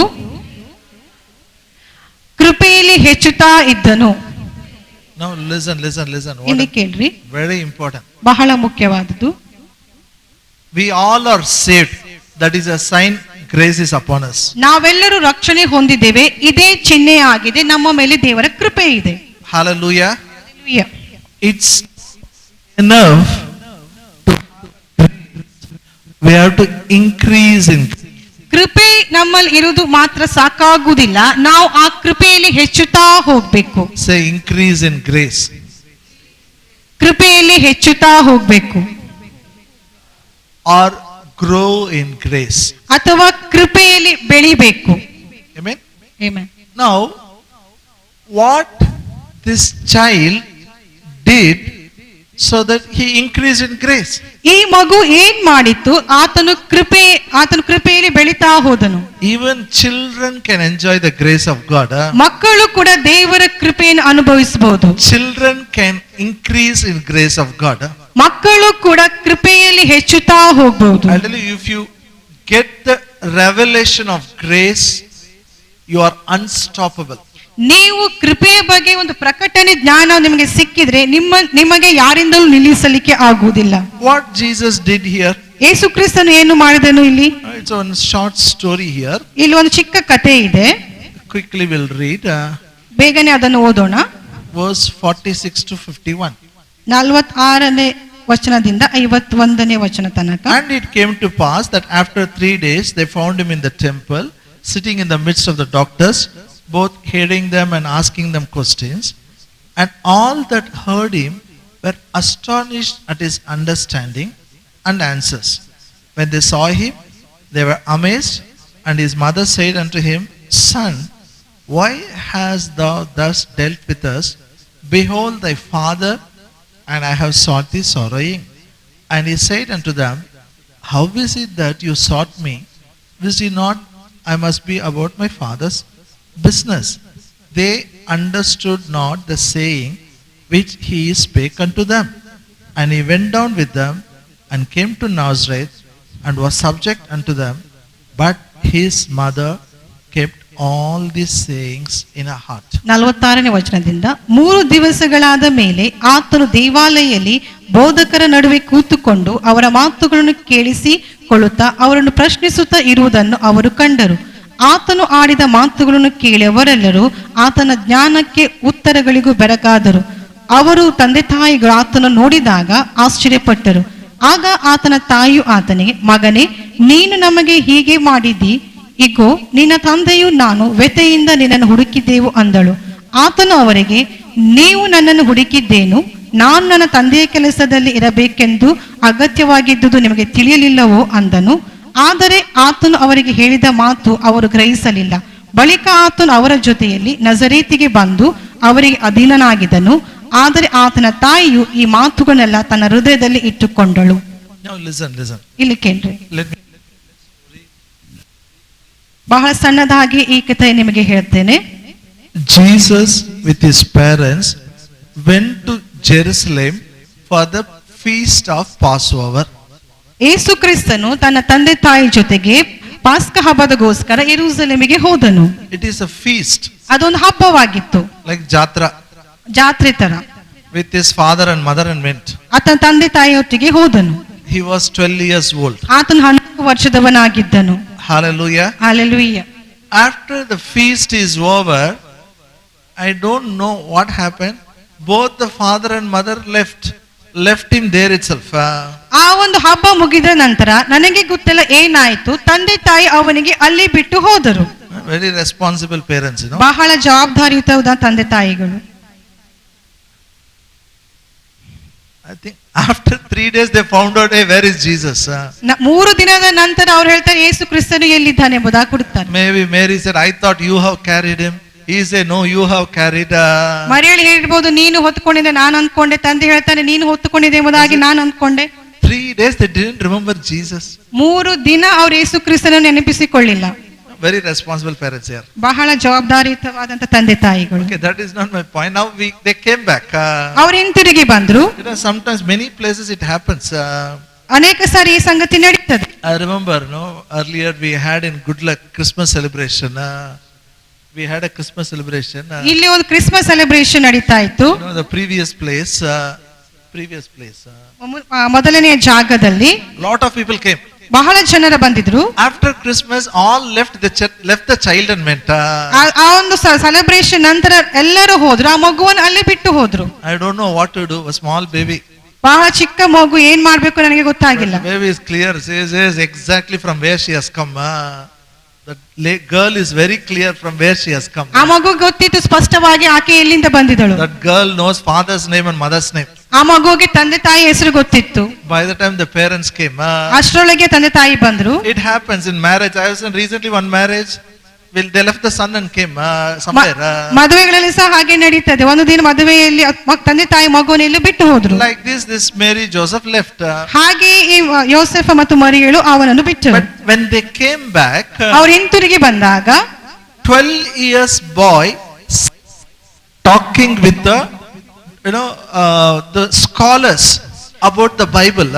ಕೃಪೆಯಲ್ಲಿ ಹೆಚ್ಚುತ್ತಾ ಇದ್ದನು. Now listen. ಇಲ್ಲಿ ಕೇಳ್ರಿ, Very important. ಬಹಳ ಮುಖ್ಯವಾದದ್ದು. We all are saved. That is a sign grace is upon us. ನಾವೆಲ್ಲರೂ ರಕ್ಷಣೆ ಹೊಂದಿದ್ದೇವೆ, ಇದೇ ಚಿಹ್ನೆ ಆಗಿದೆ, ನಮ್ಮ ಮೇಲೆ ದೇವರ ಕೃಪೆ ಇದೆ. Hallelujah. Hallelujah. It's enough. We have to increase in. ಕೃಪೆ ನಮ್ಮಲ್ಲಿ ಇರುವುದು ಮಾತ್ರ ಸಾಕಾಗುವುದಿಲ್ಲ, ನಾವು ಆ ಕೃಪೆಯಲ್ಲಿ ಹೆಚ್ಚುತ್ತಾ ಹೋಗ್ಬೇಕು. Say increase in grace. ಕೃಪೆಯಲ್ಲಿ ಹೆಚ್ಚುತ್ತಾ ಹೋಗ್ಬೇಕು. Or grow in grace. ಅಥವಾ ಕೃಪೆಯಲ್ಲಿ ಬೆಳಿಬೇಕು. Amen. Amen. Now, what this child did so that he increased in grace? ಈ ಮಗು ಏನ್ ಮಾಡಿತ್ತು? ಆತನು ಕೃಪೆಯಲ್ಲಿ ಬೆಳೀತಾ ಹೋದನು. Even children can enjoy the grace of God. ಮಕ್ಕಳು ಕೂಡ ದೇವರ ಕೃಪೆಯನ್ನು ಅನುಭವಿಸಬಹುದು. Children can increase in grace of God. ಮಕ್ಕಳು ಕೂಡ ಕೃಪೆಯಲ್ಲಿ ಹೆಚ್ಚುತ್ತಾ ಹೋಗಬಹುದು. I'll tell you, if you get the revelation of grace, you are unstoppable. ನೀವು ಕೃಪೆಯ ಬಗ್ಗೆ ಒಂದು ಪ್ರಕಟಣೆ ಜ್ಞಾನ ನಿಮಗೆ ಸಿಕ್ಕಿದ್ರೆ ನಿಮಗೆ ಯಾರಿಂದಲೂ ನಿಲ್ಲಿಸಲಿಕ್ಕೆ ಆಗುವುದಿಲ್ಲ. What Jesus did here? ಯೇಸು ಕ್ರಿಸ್ತನು ಏನು ಮಾಡಿದನು ಇಲ್ಲಿ? It's one short story here. ಇಲ್ಲಿ ಒಂದು ಚಿಕ್ಕ ಕಥೆ ಇದೆ, Quickly we'll read. ಬೇಗನೆ ಅದನ್ನು ಓದೋಣ. Verse 46 to 51. 46ನೇ ವಚನದಿಂದ 51ನೇ ವಚನ ತನಕ. And it came to pass that after 3 days they found him in the temple, sitting in the midst of the doctors, both hearing them and asking them questions. And all that heard him were astonished at his understanding and answers. When they saw him, they were amazed. And his mother said unto him, Son, why hast thou thus dealt with us? Behold thy father and I have sought thee sorrowing. And he said unto them, How is it that you sought me? Wist ye not I must be about my father's business? They understood not the saying which he spake unto them. And he went down with them and came to Nazareth and was subject unto them. But his mother kept all these sayings in her heart. 46ನೇ ವಚನದಿಂದ 3 ದಿವಸಗಳಾದ ಮೇಲೆ ಆತನು ದೇವಾಲಯದಲ್ಲಿ ಬೋಧಕರ ನಡುವೆ ಕೂತುಕೊಂಡು ಅವರ ಮಾತುಗಳನ್ನು ಕೇಳಿಸಿಕೊಳ್ಳುತ್ತಾ ಅವರನ್ನು ಪ್ರಶ್ನಿಸುತ್ತಾ ಇರುವುದನ್ನು ಅವರು ಕಂಡರು. ಆತನು ಆಡಿದ ಮಾತುಗಳನ್ನು ಕೇಳಿ ಅವರೆಲ್ಲರೂ ಆತನ ಜ್ಞಾನಕ್ಕೆ ಉತ್ತರಗಳಿಗೂ ಬೆರಗಾದರು. ಅವರು ತಂದೆ ತಾಯಿಗಳು ಆತನನ್ನು ನೋಡಿದಾಗ ಆಶ್ಚರ್ಯಪಟ್ಟರು. ಆಗ ಆತನ ತಾಯಿಯು ಆತನಿಗೆ, ಮಗನೇ, ನೀನು ನಮಗೆ ಹೀಗೆ ಮಾಡಿದ್ದಿ, ಇಗೋ ನಿನ್ನ ತಂದೆಯು ನಾನು ವ್ಯಥೆಯಿಂದ ನಿನ್ನನ್ನು ಹುಡುಕಿದ್ದೆವು ಅಂದಳು. ಆತನು ಅವರಿಗೆ, ನೀವು ನನ್ನನ್ನು ಹುಡುಕಿದ್ದೇನು? ನಾನು ನನ್ನ ತಂದೆಯ ಕೆಲಸದಲ್ಲಿ ಇರಬೇಕೆಂದು ಅಗತ್ಯವಾಗಿದ್ದುದು ನಿಮಗೆ ತಿಳಿಯಲಿಲ್ಲವೋ ಅಂದನು. ಆದರೆ ಆತನು ಅವರಿಗೆ ಹೇಳಿದ ಮಾತು ಅವರು ಗ್ರಹಿಸಲಿಲ್ಲ. ಬಳಿಕ ಆತನು ಅವರ ಜೊತೆಯಲ್ಲಿ ನಜರೇತಿಗೆ ಬಂದು ಅವರಿಗೆ ಅಧೀನನಾಗಿದ್ದನು. ಆದರೆ ಆತನ ತಾಯಿಯು ಈ ಮಾತುಗಳನ್ನೆಲ್ಲ ತನ್ನ ಹೃದಯದಲ್ಲಿ ಇಟ್ಟುಕೊಂಡಳು. Now listen. ಇಲ್ಲಿ ಕೇಳ್ರಿ, Let me ಬಹಳ ಸಣ್ಣದಾಗಿ ಈ ಕಥೆ ನಿಮಗೆ ಹೇಳ್ತೇನೆ. Jesus with his parents went to Jerusalem for the feast of Passover. ಯೇಸು ಕ್ರಿಸ್ತನು ತನ್ನ ತಂದೆ ತಾಯಿ ಜೊತೆಗೆ ಪಾಸ್ಕ ಹಬ್ಬದಗೋಸ್ಕರ ಯೆರೂಸಲೇಮಿಗೆ ಹೋದನು. It is a feast ಅದೊಂದು ಹಬ್ಬವಾಗಿತ್ತು, like Jatra. ಜಾತ್ರೆ ತರ. With his father and mother and went. ಆತನ ತಂದೆ ತಾಯಿಯೊಟ್ಟಿಗೆ ಹೋದನು. He was 12 years old. ಆತನು 12 ವರ್ಷದವನಾಗಿದ್ದನು. Hallelujah. Hallelujah. After the feast is over, I don't know what happened. Both the father and mother left him there itself. ಆ ಒಂದು ಹಬ್ಬ ಮುಗಿದ ನಂತರ ನನಗೆ ಗೊತ್ತಿಲ್ಲ ಏನಾಯ್ತು, ತಂದೆ ತಾಯಿ ಅವನಿಗೆ ಅಲ್ಲಿ ಬಿಟ್ಟು ಹೋದರು. Very responsible parents, you know. ಬಹಳ ಜವಾಬ್ದಾರಿಯುತ ತಂದೆ ತಾಯಿಗಳು. I think after 3 days they found out, hey, where is Jesus? 3 ದಿನದ ನಂತರ ಅವ್ರು ಹೇಳ್ತಾರೆ, ಯೇಸು ಕ್ರಿಸ್ತನು ಎಲ್ಲಿದ್ದಾನೆ ಎಂಬುದಾಗಿ ಹುಡುಕ್ತಾರೆ. Maybe Mary said, I thought you have carried him. He said, no, you have carried. ಮರಿಯಳು ಹೇಳಿರ್ಬೋದು, ನೀನು ಹೊತ್ತುಕೊಂಡಿದ್ದೆ, ನಾನು ಅಂದ್ಕೊಂಡೆ. ತಂದೆ ಹೇಳ್ತಾನೆ, ನೀನು ಹೊತ್ತುಕೊಂಡಿದ್ದೆ ಎಂಬುದಾಗಿ ನಾನು ಅಂದ್ಕೊಂಡೆ. 3 days they didn't remember Jesus. 3 ದಿನ ಅವ್ರು ಯೇಸು ಕ್ರಿಸ್ತನನ್ನು ನೆನಪಿಸಿಕೊಳ್ಳಿಲ್ಲ. Very responsible parents here. ಬಹಳ ಜವಾಬ್ದಾರಿಯುತವಾದಂತ ತಂದೆ ತಾಯಿಗಳು. Okay, that is not my point. Now they came back. ಅವ್ರು ಹಿಂತಿರುಗಿ ಬಂದ್ರು. You know, sometimes many places it happens. ಅನೇಕ ಸಾರಿ ಈ ಸಂಗತಿ ನಡೀತದೆ. I remember, earlier we had in Good Luck Christmas celebration. We had a Christmas celebration. ಇಲ್ಲಿ ಒಂದು Christmas celebration ನಡೀತಾ ಇತ್ತು. The previous place. ಮೊದಲನೆಯ ಜಾಗದಲ್ಲಿ Lot of people came. ಬಹಳ ಜನರು ಬಂದಿದ್ರು. After Christmas, all left the child and went. ಆ ಒಂದು ಸೆಲೆಬ್ರೇಷನ್ ನಂತರ ಎಲ್ಲರೂ ಹೋದ್ರು, ಆ ಮಗುವನ್ನು ಅಲ್ಲಿ ಬಿಟ್ಟು ಹೋದ್ರು. I don't know what to do. A small baby. ಬಹಳ ಚಿಕ್ಕ ಮಗು, ಏನ್ ಮಾಡ್ಬೇಕು ನನಗೆ ಗೊತ್ತಾಗಿಲ್ಲ. The baby is clear. Says exactly from where she has come. The girl is very clear from where she has come. ಆ ಮಗು ಗೊತ್ತಿತ್ತು ಸ್ಪಷ್ಟವಾಗಿ ಆಕೆ ಎಲ್ಲಿಂದ ಬಂದಿದ್ದಳು. That girl knows father's name and mother's name. ಆ ಮಗುವಿಗೆ ತಂದೆ ತಾಯಿ ಹೆಸರು ಗೊತ್ತಿತ್ತು. By the time the parents came, ಅಷ್ಟರೊಳಗೆ ತಂದೆ ತಾಯಿ ಬಂದ್ರು. it happens in marriage. I was in recently one marriage. They left the son and came somewhere. ಮದುವೆಗಳಲ್ಲಿ ಸಹ ಹಾಗೆ ನಡೀತದೆ. ಒಂದು ದಿನ ಮದುವೆಯಲ್ಲಿ ತಂದೆ ತಾಯಿ ಮಗುವನ್ನು ಬಿಟ್ಟು ಹೋದ್ರು. Like this Mary Joseph left. ಹಾಗೆ ಈ ಯೋಸೆಫ ಮತ್ತು ಮರಿಯಳು ಅವನನ್ನು ಬಿಟ್ಟರು. But when they came back, ಅವರು ಹಿಂತಿರುಗಿ ಬಂದಾಗ 12 years boy talking with the scholars about the Bible.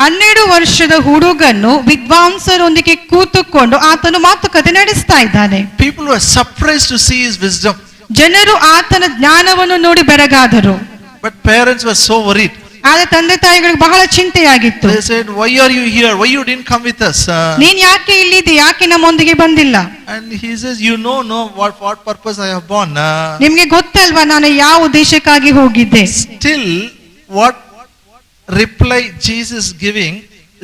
12 ವರ್ಷದ ಹುಡುಗನ್ನು ವಿದ್ವಾಂಸರೊಂದಿಗೆ ಕೂತುಕೊಂಡು ಆತನು ಮಾತುಕತೆ ನಡೆಸ್ತಾ ಇದ್ದಾನೆ. People were surprised to see his wisdom. ಜನರು ಆತನ ಜ್ಞಾನವನ್ನು ನೋಡಿ ಬೆರಗಾದರು. But parents were so worried. ಆದ್ರೆ ತಂದೆ ತಾಯಿಗಳಿಗೆ ಬಹಳ ಚಿಂತೆಯಾಗಿತ್ತು. They said, why are you here? Why you didn't come with us? ನೀನ್ ಯಾಕೆ ಇಲ್ಲಿದ್ದೆ, ಯಾಕೆ ನಮ್ಮೊಂದಿಗೆ ಬಂದಿಲ್ಲ? And he says, you know what purpose I have born. ನಿಮ್ಗೆ ಗೊತ್ತಲ್ವಾ ನಾನು ಯಾವ ಉದ್ದೇಶಕ್ಕಾಗಿ ಹೋಗಿದ್ದೆ. Still what reply Jesus giving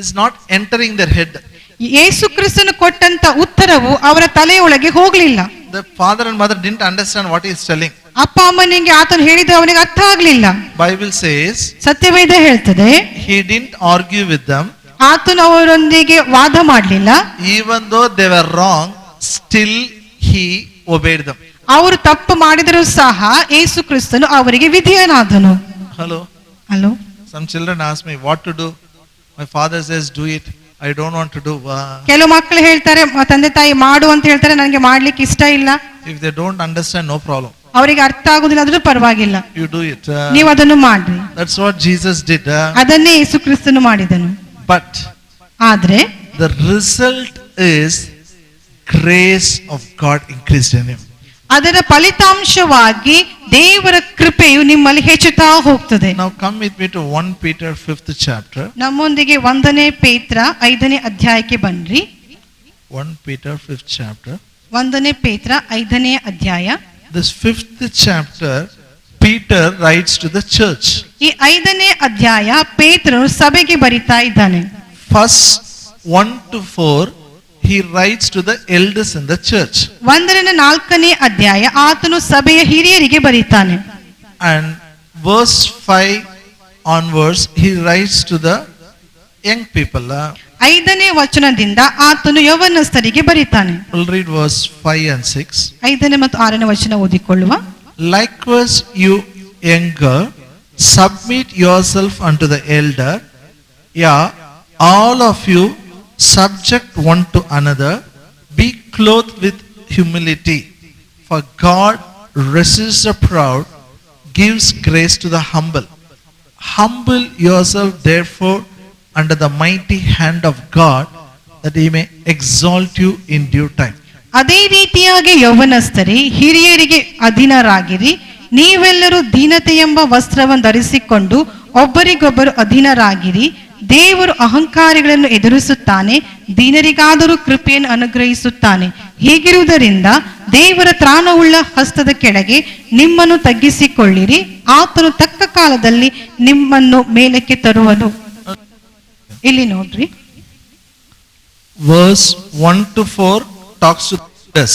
is not entering their head. ಯೇಸು ಕ್ರಿಸ್ತನು ಕೊಟ್ಟಂತ ಉತ್ತರವು ಅವರ ತಲೆಯೊಳಗೆ ಹೋಗ್ಲಿಲ್ಲ. The father and mother didn't understand what he is telling. ಅಪ್ಪ ಅಮ್ಮನಿಗೆ ಆತನು ಹೇಳಿದ ಅವನಿಗೆ ಅರ್ಥ ಆಗ್ಲಿಲ್ಲ. Bible says, ಸತ್ಯವೇದ ಹೇಳ್ತದೆ, he didn't argue with them. ಆತನು ಅವರೊಂದಿಗೆ ವಾದ ಮಾಡಲಿಲ್ಲ. Even though they were wrong, still he obeyed them. ಅವರು ತಪ್ಪು ಮಾಡಿದರೂ ಸಹ ಯೇಸು ಕ್ರಿಸ್ತನು ಅವರಿಗೆ ವಿಧೇಯನಾದನು. Hello. Some children ask me what to do. My father says do it. I don't want to do. ಕೆಲವು ಮಕ್ಕಳು ಹೇಳ್ತಾರೆ, ತಂದೆ ತಾಯಿ ಮಾಡು ಅಂತ ಹೇಳ್ತಾರೆ, ನನಗೆ ಮಾಡ್ಲಿಕ್ಕೆ ಇಷ್ಟ ಇಲ್ಲ. If they don't understand, no problem. ಅವರಿಗೆ ಅರ್ಥ ಆಗುದಿಲ್ಲ ಆದ್ರೂ ಪರವಾಗಿಲ್ಲ, you do it. ನೀವು ಅದನ್ನು ಮಾಡ್ರಿ. That's what Jesus did. ಅದನ್ನೇ ಯೇಸು ಕ್ರಿಸ್ತನು ಮಾಡಿದನು. But ಆದ್ರೆ the result is grace of God increased in him. ಅದರ ಫಲಿತಾಂಶವಾಗಿ ದೇವರ ಕೃಪೆಯು ನಿಮ್ಮಲ್ಲಿ ಹೆಚ್ಚುತ್ತಾ ಹೋಗ್ತದೆ. Now come with me to 1 Peter 5th chapter. ನಮ್ಮೊಂದಿಗೆ 1ನೇ ಪೇತ್ರ 5ನೇ ಅಧ್ಯಾಯಕ್ಕೆ ಬನ್ರಿ. 1 Peter 5th chapter. 1ನೇ ಪೇತ್ರ 5ನೇ ಅಧ್ಯಾಯ. This 5th chapter Peter writes to the church. ಈ 5ನೇ ಅಧ್ಯಾಯ ಪೇತ್ರನು ಸಭೆಗೆ ಬರಿತಾ ಇದ್ದಾನೆ. First 1 to 4 he writes to the elders in the church. 1ರಿಂದ 4ನೇ ಅಧ್ಯಾಯ ಆತನು ಸಭೆಯ ಹಿರಿಯರಿಗೆ ಬರೀತಾನೆ. And verse 5 onwards he writes to the young people. 5ನೇ ವಚನದಿಂದ ಆತನು ಯೌವನಸ್ಥರಿಗೆ ಬರೀತಾನೆ. We'll read verse 5 and 6. 5ನೇ ಮತ್ತು 6ನೇ ವಚನ ಓದಿಕೊಳ್ಳುವ. Likewise you younger, submit yourself unto the elder. Yeah, all of you subject one to another, be clothed with humility. For God resists the proud, gives grace to the humble. Humble yourself therefore under the mighty hand of God, that he may exalt you in due time. ಅದೇ ರೀತಿಯಾಗಿ ಯೌವನಸ್ಥರೇ ಹಿರಿಯರಿಗೆ ಅಧೀನರಾಗಿರಿ. ನೀವೆಲ್ಲರೂ ದೀನತೆ ಎಂಬ ವಸ್ತ್ರವನ್ನು ಧರಿಸಿಕೊಂಡು ಒಬ್ಬರಿಗೊಬ್ಬರು ಅಧೀನರಾಗಿರಿ. ದೇವರು ಅಹಂಕಾರಿಗಳನ್ನು ಎದುರಿಸುತ್ತಾನೆ, ದೀನರಿಗಾದರೂ ಕೃಪೆಯನ್ನು ಅನುಗ್ರಹಿಸುತ್ತಾನೆ. ಹೀಗಿರುವುದರಿಂದ ದೇವರ ತ್ರಾಣವುಳ್ಳ ಹಸ್ತದ ಕೆಳಗೆ ನಿಮ್ಮನ್ನು ತಗ್ಗಿಸಿಕೊಳ್ಳಿರಿ. ಆತನು ತಕ್ಕ ಕಾಲದಲ್ಲಿ ನಿಮ್ಮನ್ನು ಮೇಲಕ್ಕೆ ತರುವನು. ಇಲ್ಲಿ ನೋಡ್ರಿ, verse 1 to 4 talks to us.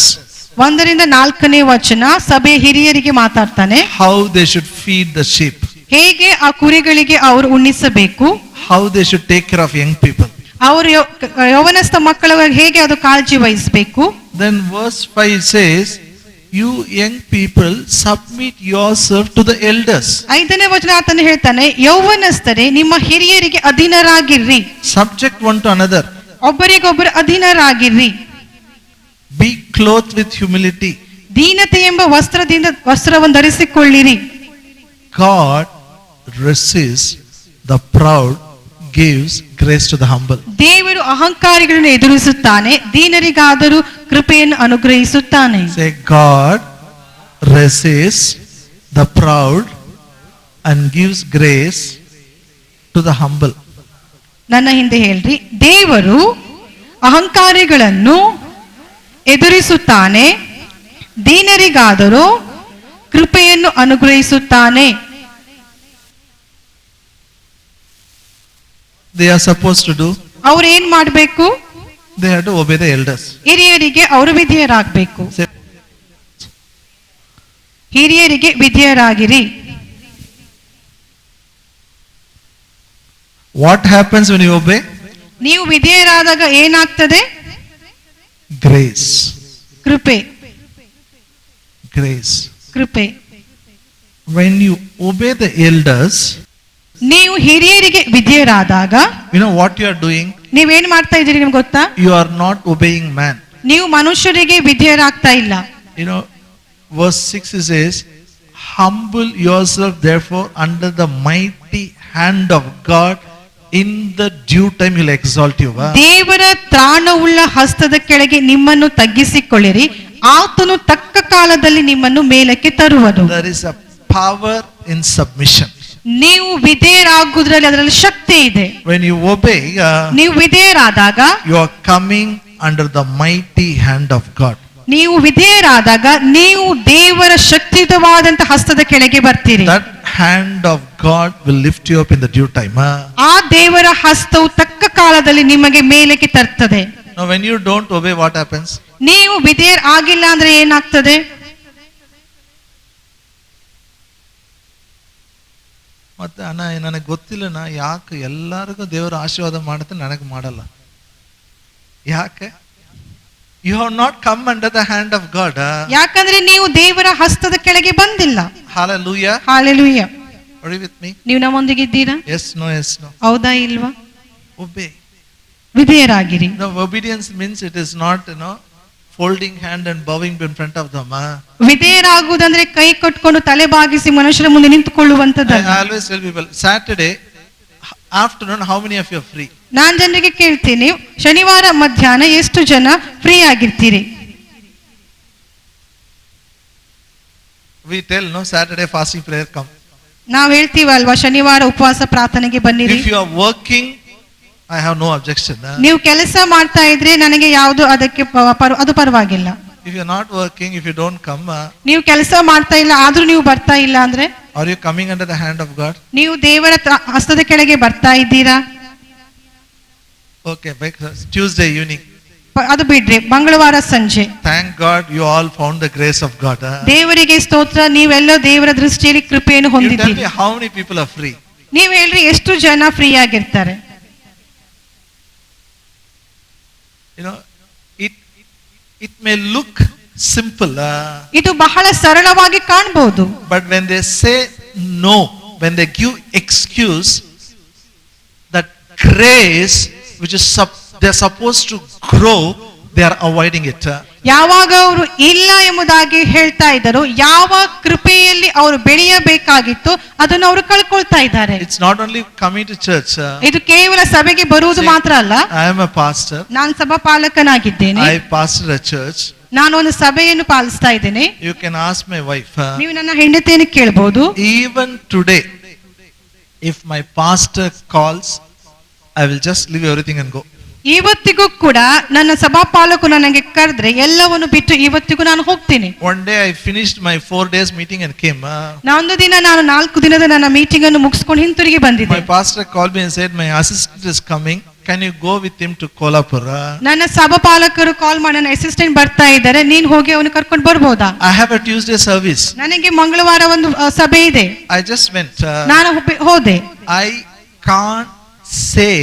1ರಿಂದ 4ನೇ ವಚನ ಸಭೆ ಹಿರಿಯರಿಗೆ ಮಾತಾಡ್ತಾನೆ. How they should feed the sheep. ಹೇಗೆ ಆ ಕುರಿಗಳಿಗೆ ಅವರು ಉಣ್ಣಿಸಬೇಕು. How they should take care of young people. ಅವರು ಯೌವನಸ್ಥ ಮಕ್ಕಳ ಹೇಗೆ ಅದು ಕಾಳಜಿ ವಹಿಸಬೇಕು. Then verse 5 says, you young people submit yourself to the elders. 5ನೇ ವಚನ ಆತನು ಹೇಳ್ತಾನೆ, ಯೌವನಸ್ಥರೇ ನಿಮ್ಮ ಹಿರಿಯರಿಗೆ ಅಧೀನರಾಗಿರ್ರಿ. Subject one to another. ಒಬ್ಬರಿಗೊಬ್ಬರು ಅಧೀನರಾಗಿರ್ರಿ. Be clothed with humility. ದೀನತೆ ಎಂಬ ವಸ್ತ್ರವನ್ನು ಧರಿಸಿಕೊಳ್ಳಿರಿ. God resists the proud, gives grace to the humble. ದೇವರು ಅಹಂಕಾರಿಗಳನ್ನು ಎದುರಿಸುತ್ತಾನೆ, ದೀನರಿಗಾದರೂ ಕೃಪೆಯನ್ನು ಅನುಗ್ರಹಿಸುತ್ತಾನೆ. Say, God resists the proud and gives grace to the humble. ನನ್ನ ಹಿಂದೆ ಹೇಳ್ರಿ, ದೇವರು ಅಹಂಕಾರಿಗಳನ್ನು ಎದುರಿಸುತ್ತಾನೆ, ದೀನರಿಗಾದರೂ ಕೃಪೆಯನ್ನು ಅನುಗ್ರಹಿಸುತ್ತಾನೆ. They are supposed to do. ಅವ್ರು ಏನ್ ಮಾಡಬೇಕು? They have to obey the elders. ಹಿರಿಯರಿಗೆ ಅವರು ವಿಧೇಯರಾಗಬೇಕು. ಹಿರಿಯರಿಗೆ ವಿಧೇಯರಾಗಿರಿ. What happens when you obey? ನೀವು ವಿಧೇಯರಾದಾಗ ಏನಾಗ್ತದೆ? Grace. ಕೃಪೆ. Grace. ಕೃಪೆ. When you obey the elders, ನೀವು ಹಿರಿಯರಿಗೆ ವಿಧೇಯರಾದಾಗ, you know what you are doing? ನೀವೇನ್ ಮಾಡ್ತಾ ಇದ್ದೀರಿ ನಿಮ್ಗೆ ಗೊತ್ತಾ? You are not obeying man. ನೀವು ಮನುಷ್ಯರಿಗೆ ವಿಧೇಯರಾಗ್ತಾ ಇಲ್ಲ. You know, verse 6 says, humble yourself therefore under the mighty hand of God, in the due time he will exalt you. ದೇವರ ತ್ರಾಣವುಳ್ಳ ಹಸ್ತದ ಕೆಳಗೆ ನಿಮ್ಮನ್ನು ತಗ್ಗಿಸಿಕೊಳ್ಳಿರಿ, ಆತನು ತಕ್ಕ ಕಾಲದಲ್ಲಿ ನಿಮ್ಮನ್ನು ಮೇಲಕ್ಕೆ ತರುವನು. There is a power in submission. ನೀವು ವಿಧೇಯರಾಗುವುದರಲ್ಲಿ ಅದರಲ್ಲಿ ಶಕ್ತಿ ಇದೆ. When you obey, ನೀವು ವಿಧೇಯರಾದಾಗ you are coming under the mighty hand of God. ನೀವು ವಿಧೇಯರಾದಾಗ ನೀವು ದೇವರ ಶಕ್ತಿಯುತವಾದಂತ ಹಸ್ತದ ಕೆಳಗೆ ಬರ್ತೀರಿ. That hand of God will lift you up in the due time. ಆ ದೇವರ ಹಸ್ತವು ತಕ್ಕ ಕಾಲದಲ್ಲಿ ನಿಮಗೆ ಮೇಲಕ್ಕೆ ತರ್ತದೆ. Now when you don't obey, what happens? ನೀವು ವಿಧೇಯರ್ ಆಗಿಲ್ಲ ಅಂದ್ರೆ ಏನಾಗ್ತದೆ? ಮತ್ತೆ ಅಣ್ಣ ನನಗೆ ಗೊತ್ತಿಲ್ಲಣ್ಣ, ಯಾಕೆ ಎಲ್ಲರಿಗೂ ದೇವರ ಆಶೀರ್ವಾದ ಮಾಡುತ್ತೆ, ನನಗೆ ಮಾಡಲ್ಲ ಯಾಕೆ? You have not come under the hand of God. ಯಾಕಂದ್ರೆ ನೀವು ದೇವರ ಹಸ್ತದ ಕೆಳಗೆ ಬಂದಿಲ್ಲ. Hallelujah. Hallelujah. Are you with me? ನೀವು ನಮ್ಮೊಂದಿಗೆ ಇದ್ದೀರಾ? Yes, no, yes, no. ಹೌದಾ ಇಲ್ವಾ? Obey. ವಿಧೇಯರಾಗಿರಿ. No, obedience means it is not, folding hand and bowing in front of them. ವಿಧೇಯರಾಗುವುದಂದ್ರೆ ಕೈ ಕಟ್ಕೊಂಡು ತಲೆ ಬಾಗಿಸಿ ಮನುಷ್ಯರ ಮುಂದೆ ನಿಂತುಕೊಳ್ಳುವಂತದ್ದಲ್ಲ. I always tell people, Saturday afternoon, how many of you are free? ನಾನ್ ಜನರಿಗೆ ಕೇಳ್ತೀನಿ, ಶನಿವಾರ ಮಧ್ಯಾಹ್ನ ಎಷ್ಟು ಜನ free ಆಗಿರ್ತೀರಿ? We tell, no, Saturday fasting prayer come. ನಾವ್ ಹೇಳ್ತೀವಲ್ವಾ, ಶನಿವಾರ ಉಪವಾಸ ಪ್ರಾರ್ಥನೆಗೆ ಬನ್ನಿರಿ. If you are working, I have no objection. ನೀವು ಕೆಲಸ ಮಾಡ್ತಾ ಇದ್ರೆ ನನಗೆ ಯಾವುದು ಅದಕ್ಕೆ ಅದು ಪರವಾಗಿಲ್ಲ. If you are not working, if you don't come, ನೀವು ಕೆಲಸ ಮಾಡ್ತಾ ಇಲ್ಲ ಆದ್ರೂ ನೀವು ಬರ್ತಾ ಇಲ್ಲ ಅಂದ್ರೆ, are you coming under the hand of God? ನೀವು ದೇವರ ಹಸ್ತದ ಕೆಳಗೆ ಬರ್ತಾ ಇದ್ದೀರಾ? Okay, Tuesday evening. ಅದು ಬಿಡ್ರಿ, ಮಂಗಳವಾರ ಸಂಜೆ. Thank God you all found the grace of God. ದೇವರಿಗೆ ಸ್ತೋತ್ರ, ನೀವೆಲ್ಲೋ ದೇವರ ದೃಷ್ಟಿಯಲ್ಲಿ ಕೃಪೆಯನ್ನು You tell ಹೊಂದಿದ್ದೀರಿ. me how many people are free? ನೀವು ಹೇಳ್ರಿ, ಎಷ್ಟು ಜನ ಫ್ರೀ ಆಗಿರ್ತಾರೆ? You know, it may look simple, ಇದು ಬಹಳ ಸರಳವಾಗಿ ಕಾಣಬಹುದು. but when they say no, when they give excuse, that grace which is they're supposed to grow, they are avoiding it. ಯಾವಾಗ ಅವರು ಇಲ್ಲ ಎಂಬುದಾಗಿ ಹೇಳ್ತಾ ಇದ್ದರು, ಯಾವ ಕೃಪೆಯಲ್ಲಿ ಅವರು ಬೆಳೆಯಬೇಕಾಗಿತ್ತು ಅದನ್ನು ಅವರು ಕಳ್ಕೊಳ್ತಾ ಇದ್ದಾರೆ. It's not only coming to church. ಇದು ಕೇವಲ ಸಭೆಗೆ ಬರುವುದು ಮಾತ್ರ ಅಲ್ಲ. I am a pastor. ನಾನು ಸಭಾಪಾಲಕನಾಗಿದ್ದೇನೆ. I pastor a church. ನಾನು ಒಂದು ಸಭೆಯನ್ನು ಪಾಲಿಸ್ತಾ ಇದ್ದೇನೆ. You can ask my wife. ನೀವು ನನ್ನ ಹೆಂಡತಿಯನ್ನು ಕೇಳಬಹುದು. Even today, if my pastor calls, I will just leave everything and go. ಇವತ್ತಿಗೂ ಕೂಡ ನನ್ನ ಸಭಾಪಾಲಕು ನನಗೆ ಕರೆದ್ರೆ ಎಲ್ಲವನ್ನು ಬಿಟ್ಟು ಇವತ್ತಿಗೂ ನಾನು ಹೋಗ್ತೀನಿ. One day I finished my 4 days meeting and came. ಒಂದು ದಿನ ನಾನು 4 ದಿನದ ನನ್ನ ಮೀಟಿಂಗ್ ಅನ್ನು ಮುಗಿಸ್ಕೊಂಡು ಹಿಂತಿರುಗಿ ಬಂದಿದ್ದೆ. My pastor called me and said, my assistant is coming. Can you go with him to Kolhapura? ನನ್ನ ಸಭಾಪಾಲಕರು ಕಾಲ್ ಮಾಡಿ, ನನ್ನ ಅಸಿಸ್ಟೆಂಟ್ ಬರ್ತಾ ಇದ್ದಾರೆ, ನೀನು ಹೋಗಿ ಅವನು ಕರ್ಕೊಂಡು ಬರ್ಬೋದಾ? I have a Tuesday service. ನನಗೆ ಮಂಗಳವಾರ ಒಂದು ಸಭೆ ಇದೆ. I just went. ನಾನು ಹೋದೆ. I can't say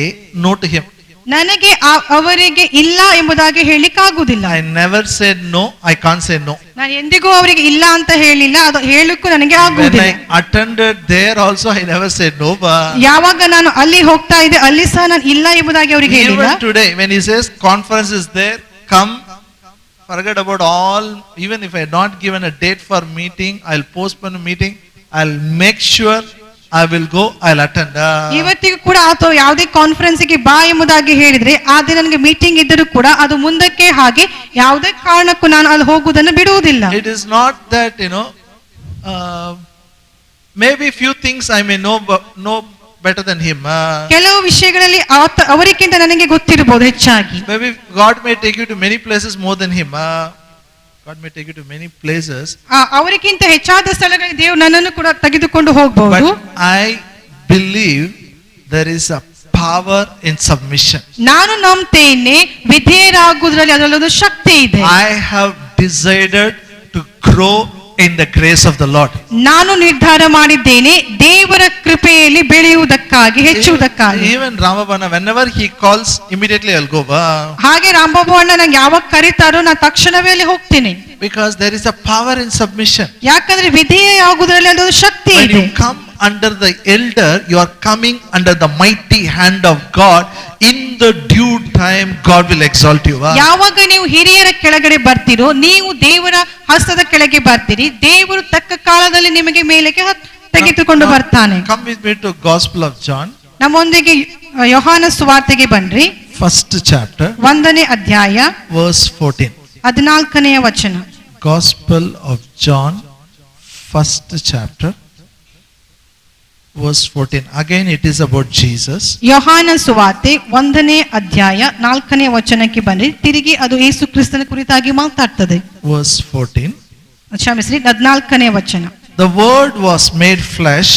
no to him. ನನಗೆ ಅವರಿಗೆ ಇಲ್ಲ ಎಂಬುದಾಗಿ ಹೇಳಿಕ್ಕೆ ಆಗುದಿಲ್ಲ. I never said no. I can't say no. ನಾನು ಎಂದಿಗೂ ಅವರಿಗೆ ಇಲ್ಲ ಅಂತ ಹೇಳಿಲ್ಲ, ಅದು ಹೇಳಕ್ಕೂ ನನಗೆ When ಆಗುವುದಿಲ್ಲ. I attended there also, I never said no. ಯಾವಾಗ ನಾನು ಅಲ್ಲಿ ಹೋಗ್ತಾ ಇದ್ದೆ ಅಲ್ಲಿ ಸಹ ನಾನು ಇಲ್ಲ ಎಂಬುದಾಗಿ ಅವರಿಗೆ ಹೇಳಿಲ್ಲ. Even today, when he says conference is there, come. Forget about all. Even if I not given a date for meeting, I'll postpone a meeting. I'll make sure I will go. I'll attend. ಇವತ್ತಿಗೂ ಕೂಡ ಆತ ಯಾವುದೇ ಕಾನ್ಫರೆನ್ಸ್ಗೆ ಬಾ ಎಂಬುದಾಗಿ ಹೇಳಿದ್ರೆ ಆ ದಿನ ನನಗೆ ಮೀಟಿಂಗ್ ಇದ್ದರೂ ಕೂಡ ಅದು ಮುಂದಕ್ಕೆ ಹಾಗೆ ಯಾವುದೇ ಕಾರಣಕ್ಕೂ ನಾನು ಅಲ್ಲಿ ಹೋಗುವುದನ್ನು ಬಿಡುವುದಿಲ್ಲ. It is not that, maybe few things I may know better than him. ಕೆಲವು ವಿಷಯಗಳಲ್ಲಿ ಅವರಿಗಿಂತ ನನಗೆ ಗೊತ್ತಿರಬಹುದು ಹೆಚ್ಚಾಗಿ. Maybe God may take you to many places more than him. God may take you to many places. ಅವರಿಗಿಂತ ಹೆಚ್ಚಾದ ಸ್ಥಳಗಳಿಗೆ ದೇವರು ನನ್ನನ್ನು ಕೂಡ ತೆಗೆದುಕೊಂಡು ಹೋಗಬಹುದು. But I believe there is a power in submission. ನಾನು ನಂಬ್ತೇನೆ ವಿಧೇಯರಾಗುವುದರಲ್ಲಿ ಅದರಲ್ಲೊಂದು ಶಕ್ತಿ ಇದೆ. I have decided to grow in the grace of the Lord. ನಾನು ನಿರ್ಧಾರ ಮಾಡಿದ್ದೇನೆ ದೇವರ ಕೃಪೆಯಲ್ಲಿ ಬೆಳೆಯುವುದಕ್ಕಾಗಿ, ಹೆಚ್ಚುವುದಕ್ಕಾಗಿ. Even Ramabana, whenever he calls, immediately I'll go. ಹಾಗೆ ರಾಮಬಾಬು ಅಣ್ಣ ನಂಗೆ ಯಾವಾಗ ಕರೀತಾರೋ ನಾನು ತಕ್ಷಣವೇ ಅಲ್ಲಿ ಹೋಗ್ತೀನಿ. Because there is a power in submission. ಯಾಕಂದ್ರೆ ವಿಧೇಯರಾಗುವುದರಲ್ಲಿ ಅದೊಂದು ಶಕ್ತಿ When ಇದೆ. you come under the elder, you are coming under the mighty hand of God. In the due time, God will exalt you. ಯಾವಾಗ ನೀವು ಹಿರಿಯರ ಕೆಳಗಡೆ ಬರ್ತೀರೋ ನೀವು ದೇವರ ಹಸ್ತದ ಕೆಳಗೆ ಬರ್ತೀರಿ, ದೇವರು ತಕ್ಕ ಕಾಲದಲ್ಲಿ ನಿಮಗೆ ಮೇಲಕ್ಕೆ ತೆಗೆದುಕೊಂಡು ಬರ್ತಾನೆ. Come with me to Gospel of John. ನಮ್ಮೊಂದಿಗೆ ಯೋಹಾನ ಸುವಾರ್ತೆಗೆ ಬನ್ರಿ. First chapter, 1ನೇ ಅಧ್ಯಾಯ, verse 14. 14ನೇ ವಚನ. Gospel of John, first chapter, verse 14. Again it is about Jesus. ಯೋಹಾನ ಸುವಾರ್ತೆ 1ನೇ ಅಧ್ಯಾಯ 4ನೇ ವಚನಕ್ಕೆ ಬನ್ನಿ. ತಿರುಗಿ ಅದು ಯೇಸು ಕ್ರಿಸ್ತನ ಕುರಿತಾಗಿ ಮಾತಾಡ್ತದೆ. Verse 14. ಕ್ಷಮಿಸ್ರಿ, 14ನೇ ವಚನ. The word was made flesh,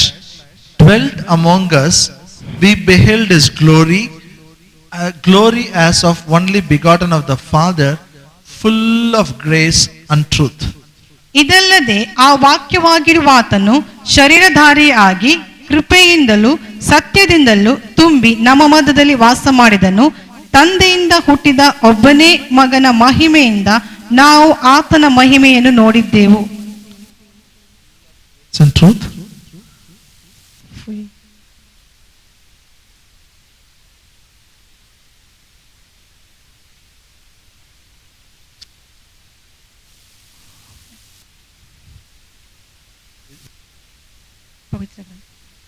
dwelt among us. We beheld his glory, glory as of only begotten of the Father, full of grace and truth. ಇದಲ್ಲದೆ ಆ ವಾಕ್ಯವಾಗಿರುವ ಆತನು ಶರೀರಧಾರಿಯಾಗಿ ಕೃಪೆಯಿಂದಲೂ ಸತ್ಯದಿಂದಲೂ ತುಂಬಿ ನಮ್ಮ ಮಧ್ಯದಲ್ಲಿ ವಾಸ ಮಾಡಿದನು. ತಂದೆಯಿಂದ ಹುಟ್ಟಿದ ಒಬ್ಬನೇ ಮಗನ ಮಹಿಮೆಯಿಂದ ನಾವು ಆತನ ಮಹಿಮೆಯನ್ನು ನೋಡಿದ್ದೆವು. It's in truth.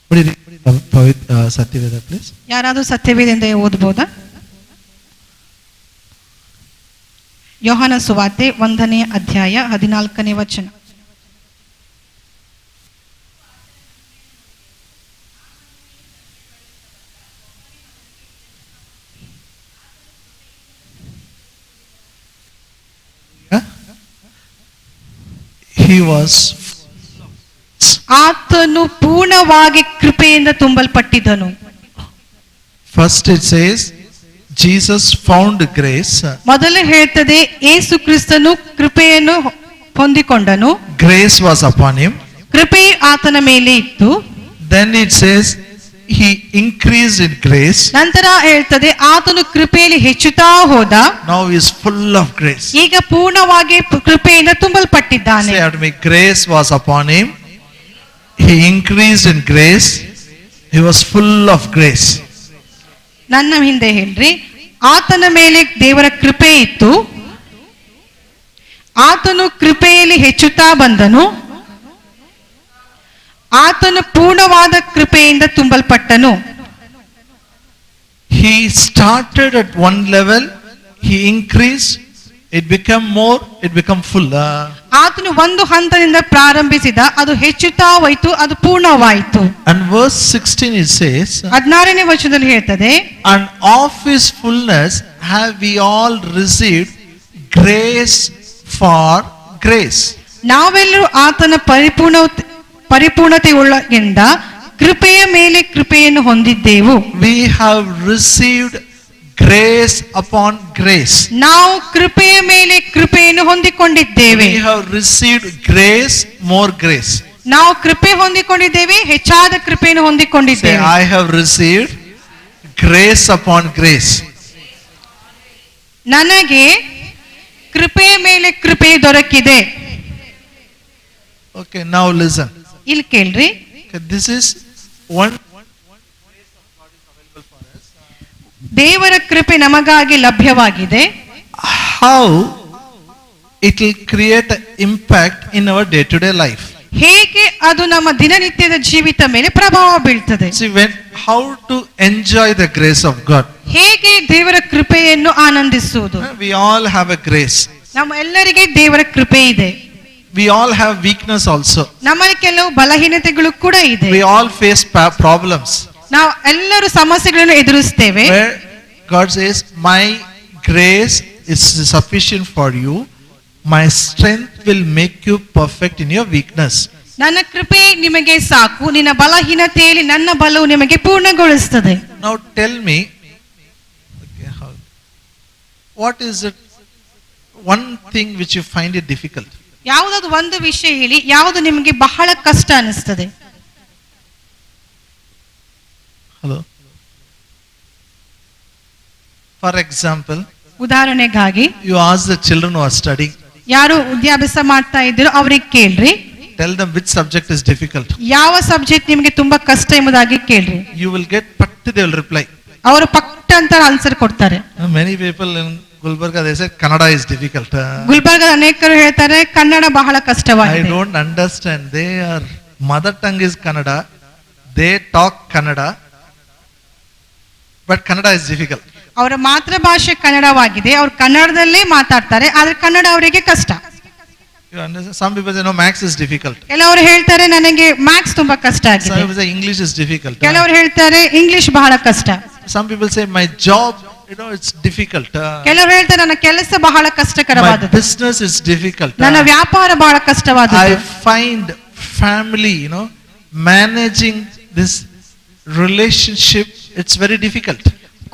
Would you read Satyaveda, please? ಯಾರಾದರೂ ಸತ್ಯವೇದದಿಂದ ಓದಬಹುದಾ? ಯೋಹಾನ ಸುವಾರ್ತೆ 1ನೇ ಅಧ್ಯಾಯ 14ನೇ ವಚನ. He was ಆತನು ಪೂರ್ಣವಾಗಿ ಕೃಪೆಯಿಂದ ತುಂಬಲ್ಪಟ್ಟಿದ್ದನು. First it says Jesus found grace. ಮೊದಲು ಹೇಳ್ತದೆ ಯೇಸು ಕ್ರಿಸ್ತನು ಕೃಪೆಯನ್ನು ಹೊಂದಿಕೊಂಡನು. Grace was upon him. ಕೃಪೆ ಆತನ ಮೇಲೆ ಇತ್ತು. Then it says he increased in grace. ನಂತರ ಹೇಳ್ತದೆ ಆತನು ಕೃಪೆಯಲ್ಲಿ ಹೆಚ್ಚುತ್ತಾ ಹೋದ. Now he is full of grace. ಈಗ ಪೂರ್ಣವಾಗಿ ಕೃಪೆಯಿಂದ ತುಂಬಲ್ಪಟ್ಟಿದ್ದಾನೆ. Say after me, grace was upon him. He increased in grace. He was full of grace. ನನ್ನ ಹಿಂದೆ ಹೇಳ್ರಿ, ಆತನ ಮೇಲೆ ದೇವರ ಕೃಪೆ ಇತ್ತು, ಆತನು ಕೃಪೆಯಲ್ಲಿ ಹೆಚ್ಚುತ್ತಾ ಬಂದನು, ಆತನು ಪೂರ್ಣವಾದ ಕೃಪೆಯಿಂದ ತುಂಬಲ್ಪಟ್ಟನು. He started at one level, he increased, it became more, it became full. ಆತನು ಒಂದು ಹಂತದಿಂದ ಪ್ರಾರಂಭಿಸಿದ, ಅದು ಹೆಚ್ಚುತ್ತಾ ಹೋಯಿತು, ಅದು ಪೂರ್ಣವಾಯಿತು. And verse 16 it says, 16ನೇ ವಚನದಲ್ಲಿ ಹೇಳ್ತದೆ, and of his fullness have we all received grace for grace. ನಾವೆಲ್ಲರೂ ಆತನ ಪರಿಪೂರ್ಣತೆ ಉಳ್ಳಗಿಂದ ಕೃಪೆಯ ಮೇಲೆ ಕೃಪೆಯನ್ನು ಹೊಂದಿದ್ದೆವು. We have received grace upon grace. ನಾವು ಕೃಪೆಯ ಮೇಲೆ ಕೃಪೆಯನ್ನು ಹೊಂದಿಕೊಂಡಿದ್ದೇವೆ. We have received grace, more grace. ನಾವು ಕೃಪೆ ಹೊಂದಿಕೊಂಡಿದ್ದೇವೆ, ಹೆಚ್ಚಾದ ಕೃಪೆಯನ್ನು Say, ಹೊಂದಿಕೊಂಡಿದ್ದೇವೆ. I have received grace upon grace. ನನಗೆ ಕೃಪೆಯ ಮೇಲೆ ಕೃಪೆ ದೊರಕಿದೆ. Okay, now listen. ಇಲ್ಲಿ ಕೇಳ್ರಿ, Okay, this is one ದೇವರ ಕೃಪೆ ನಮಗಾಗಿ ಲಭ್ಯವಾಗಿದೆ. how it will create an impact in our day-to-day life. ಹೇಗೆ ಅದು ನಮ್ಮ ದಿನನಿತ್ಯದ ಜೀವಿತ ಮೇಲೆ ಪ್ರಭಾವ ಬೀಳ್ತದೆ. See, how to enjoy the grace of God. ಹೇಗೆ ದೇವರ ಕೃಪೆಯನ್ನು ಆನಂದಿಸುವುದು. We all have a grace. ನಮ್ಮ ಎಲ್ಲರಿಗೆ ದೇವರ ಕೃಪೆ ಇದೆ. We all have weakness also. ನಮ್ಮಲ್ಲಿ ಕೆಲವು ಬಲಹೀನತೆಗಳು ಕೂಡ ಇದೆ. We all face problems. ನಾವು ಎಲ್ಲರೂ ಸಮಸ್ಯೆಗಳನ್ನು ಎದುರಿಸ್ತೇವೆ. Where God says, my grace is sufficient for you. My strength will make you perfect in your weakness. ನನ್ನ ಕೃಪೆ ನಿಮಗೆ ಸಾಕು, ನಿನ್ನ ಬಲಹೀನತೆಯಲ್ಲಿ ನನ್ನ ಬಲವು ನಿಮಗೆ ಪೂರ್ಣಗೊಳಿಸುತ್ತದೆ. Now tell me, okay, what is it, one thing which you find it difficult? ಯಾವುದಾದ್ರು ಒಂದು ವಿಷಯ ಹೇಳಿ, ಯಾವುದು ನಿಮಗೆ ಬಹಳ ಕಷ್ಟ ಅನಿಸ್ತದೆ. Hello. For example, ಉದಾಹರಣೆಗಾಗಿ you ask the children who are studying, ಯಾರು ವಿದ್ಯಾಭ್ಯಾಸ ಮಾಡ್ತಾ ಇದ್ರು ಅವ್ರಿಗೆ ಕೇಳ್ರಿ, tell them which subject is difficult. ಯಾವ ಸಬ್ಜೆಕ್ಟ್ ನಿಮಗೆ ತುಂಬಾ ಕಷ್ಟ ಎಂಬುದಾಗಿ ಕೇಳ್ರಿ. You will get they will reply. ಅವರು ಪಕ್ಕ ಅಂತ ಆನ್ಸರ್ ಕೊಡ್ತಾರೆ. Many people in Gulbarga they say Kannada is difficult. ಗುಲ್ಬರ್ಗದ ಅನೇಕರು ಹೇಳ್ತಾರೆ ಕನ್ನಡ ಬಹಳ I ಕಷ್ಟವಾಗಿದೆ. don't understand. Their mother tongue is Kannada. They talk Kannada. But Kannada is difficult. ಅವರ ಮಾತೃಭಾಷೆ ಕನ್ನಡವಾಗಿದೆ, ಅವ್ರು ಕನ್ನಡದಲ್ಲೇ ಮಾತಾಡ್ತಾರೆ, ಆದ್ರೆ ಕನ್ನಡ ಅವರಿಗೆ ಕಷ್ಟ. You understand? Some people say no, maths is difficult. ಕೆಲವರು ಹೇಳ್ತಾರೆ ನನಗೆ ಮ್ಯಾಥ್ಸ್ ತುಂಬಾ ಕಷ್ಟ Some ಆಗಿದೆ. people say English is difficult. ಕೆಲವರು ಹೇಳ್ತಾರೆ ಇಂಗ್ಲಿಷ್ ಬಹಳ ಕಷ್ಟ. Some people say my job, it's difficult. ಕೆಲವರು ಹೇಳ್ತಾರೆ ನನ್ನ ಕೆಲಸ ಬಹಳ My ಕಷ್ಟಕರವಾದದ್ದು, business is difficult. ನನ್ನ ವ್ಯಾಪಾರ ಬಹಳ ಕಷ್ಟವಾದದ್ದು. I find family, managing this relationship, it's very difficult.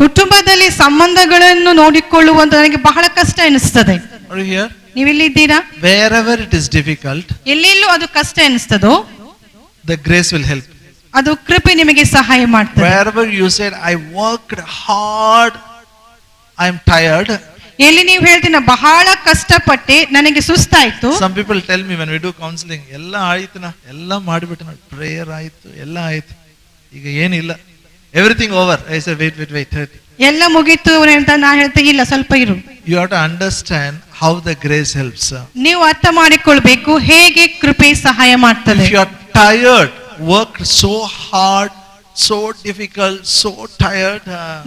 ಕುಟುಂಬದಲ್ಲಿ ಸಂಬಂಧಗಳನ್ನು ನೋಡಿಕೊಳ್ಳುವಂತ ನನಗೆ ಬಹಳ ಕಷ್ಟ ಎನಿಸ್ತದೆ. Are you here? ನೀವಿಲ್ಲಿದ್ದೀರಾ? Wherever it is difficult, ಎಲ್ಲೆಲ್ಲೂ ಅದು ಕಷ್ಟ ಎನಿಸ್ತದೋ the grace will help. ಅದು ಕೃಪೆ ನಿಮಗೆ ಸಹಾಯ ಮಾಡ್ತದೆ. Wherever you said I worked hard, I am tired. ಎಲ್ಲಿ ನೀವು ಹೇಳ್ತೀನ ಬಹಳ ಕಷ್ಟಪಟ್ಟೆ ನನಗೆ ಸುಸ್ತಾಯ್ತು. Some people tell me when we do counseling, ಎಲ್ಲ ಆಯ್ತು ಎಲ್ಲ ಮಾಡಿಬಿಟ್ಟು ನೋಡಿ, ಪ್ರೇಯರ್ ಆಯ್ತು, ಎಲ್ಲ ಆಯ್ತು, ಈಗ ಏನಿಲ್ಲ, everything over. I say wait. ಎಲ್ಲ ಮುಗೀತು ಅಂತ ನಾ ಹೇಳ್ತೇನೆ, ಇಲ್ಲ ಸ್ವಲ್ಪ ಇರು. You have to understand how the grace helps. ನೀವು ಅರ್ಥ ಮಾಡಿಕೊಳ್ಬೇಕು ಹೇಗೆ ಕೃಪೆ ಸಹಾಯ ಮಾಡ್ತದೆ. If you are tired worked so hard, so difficult, so tired.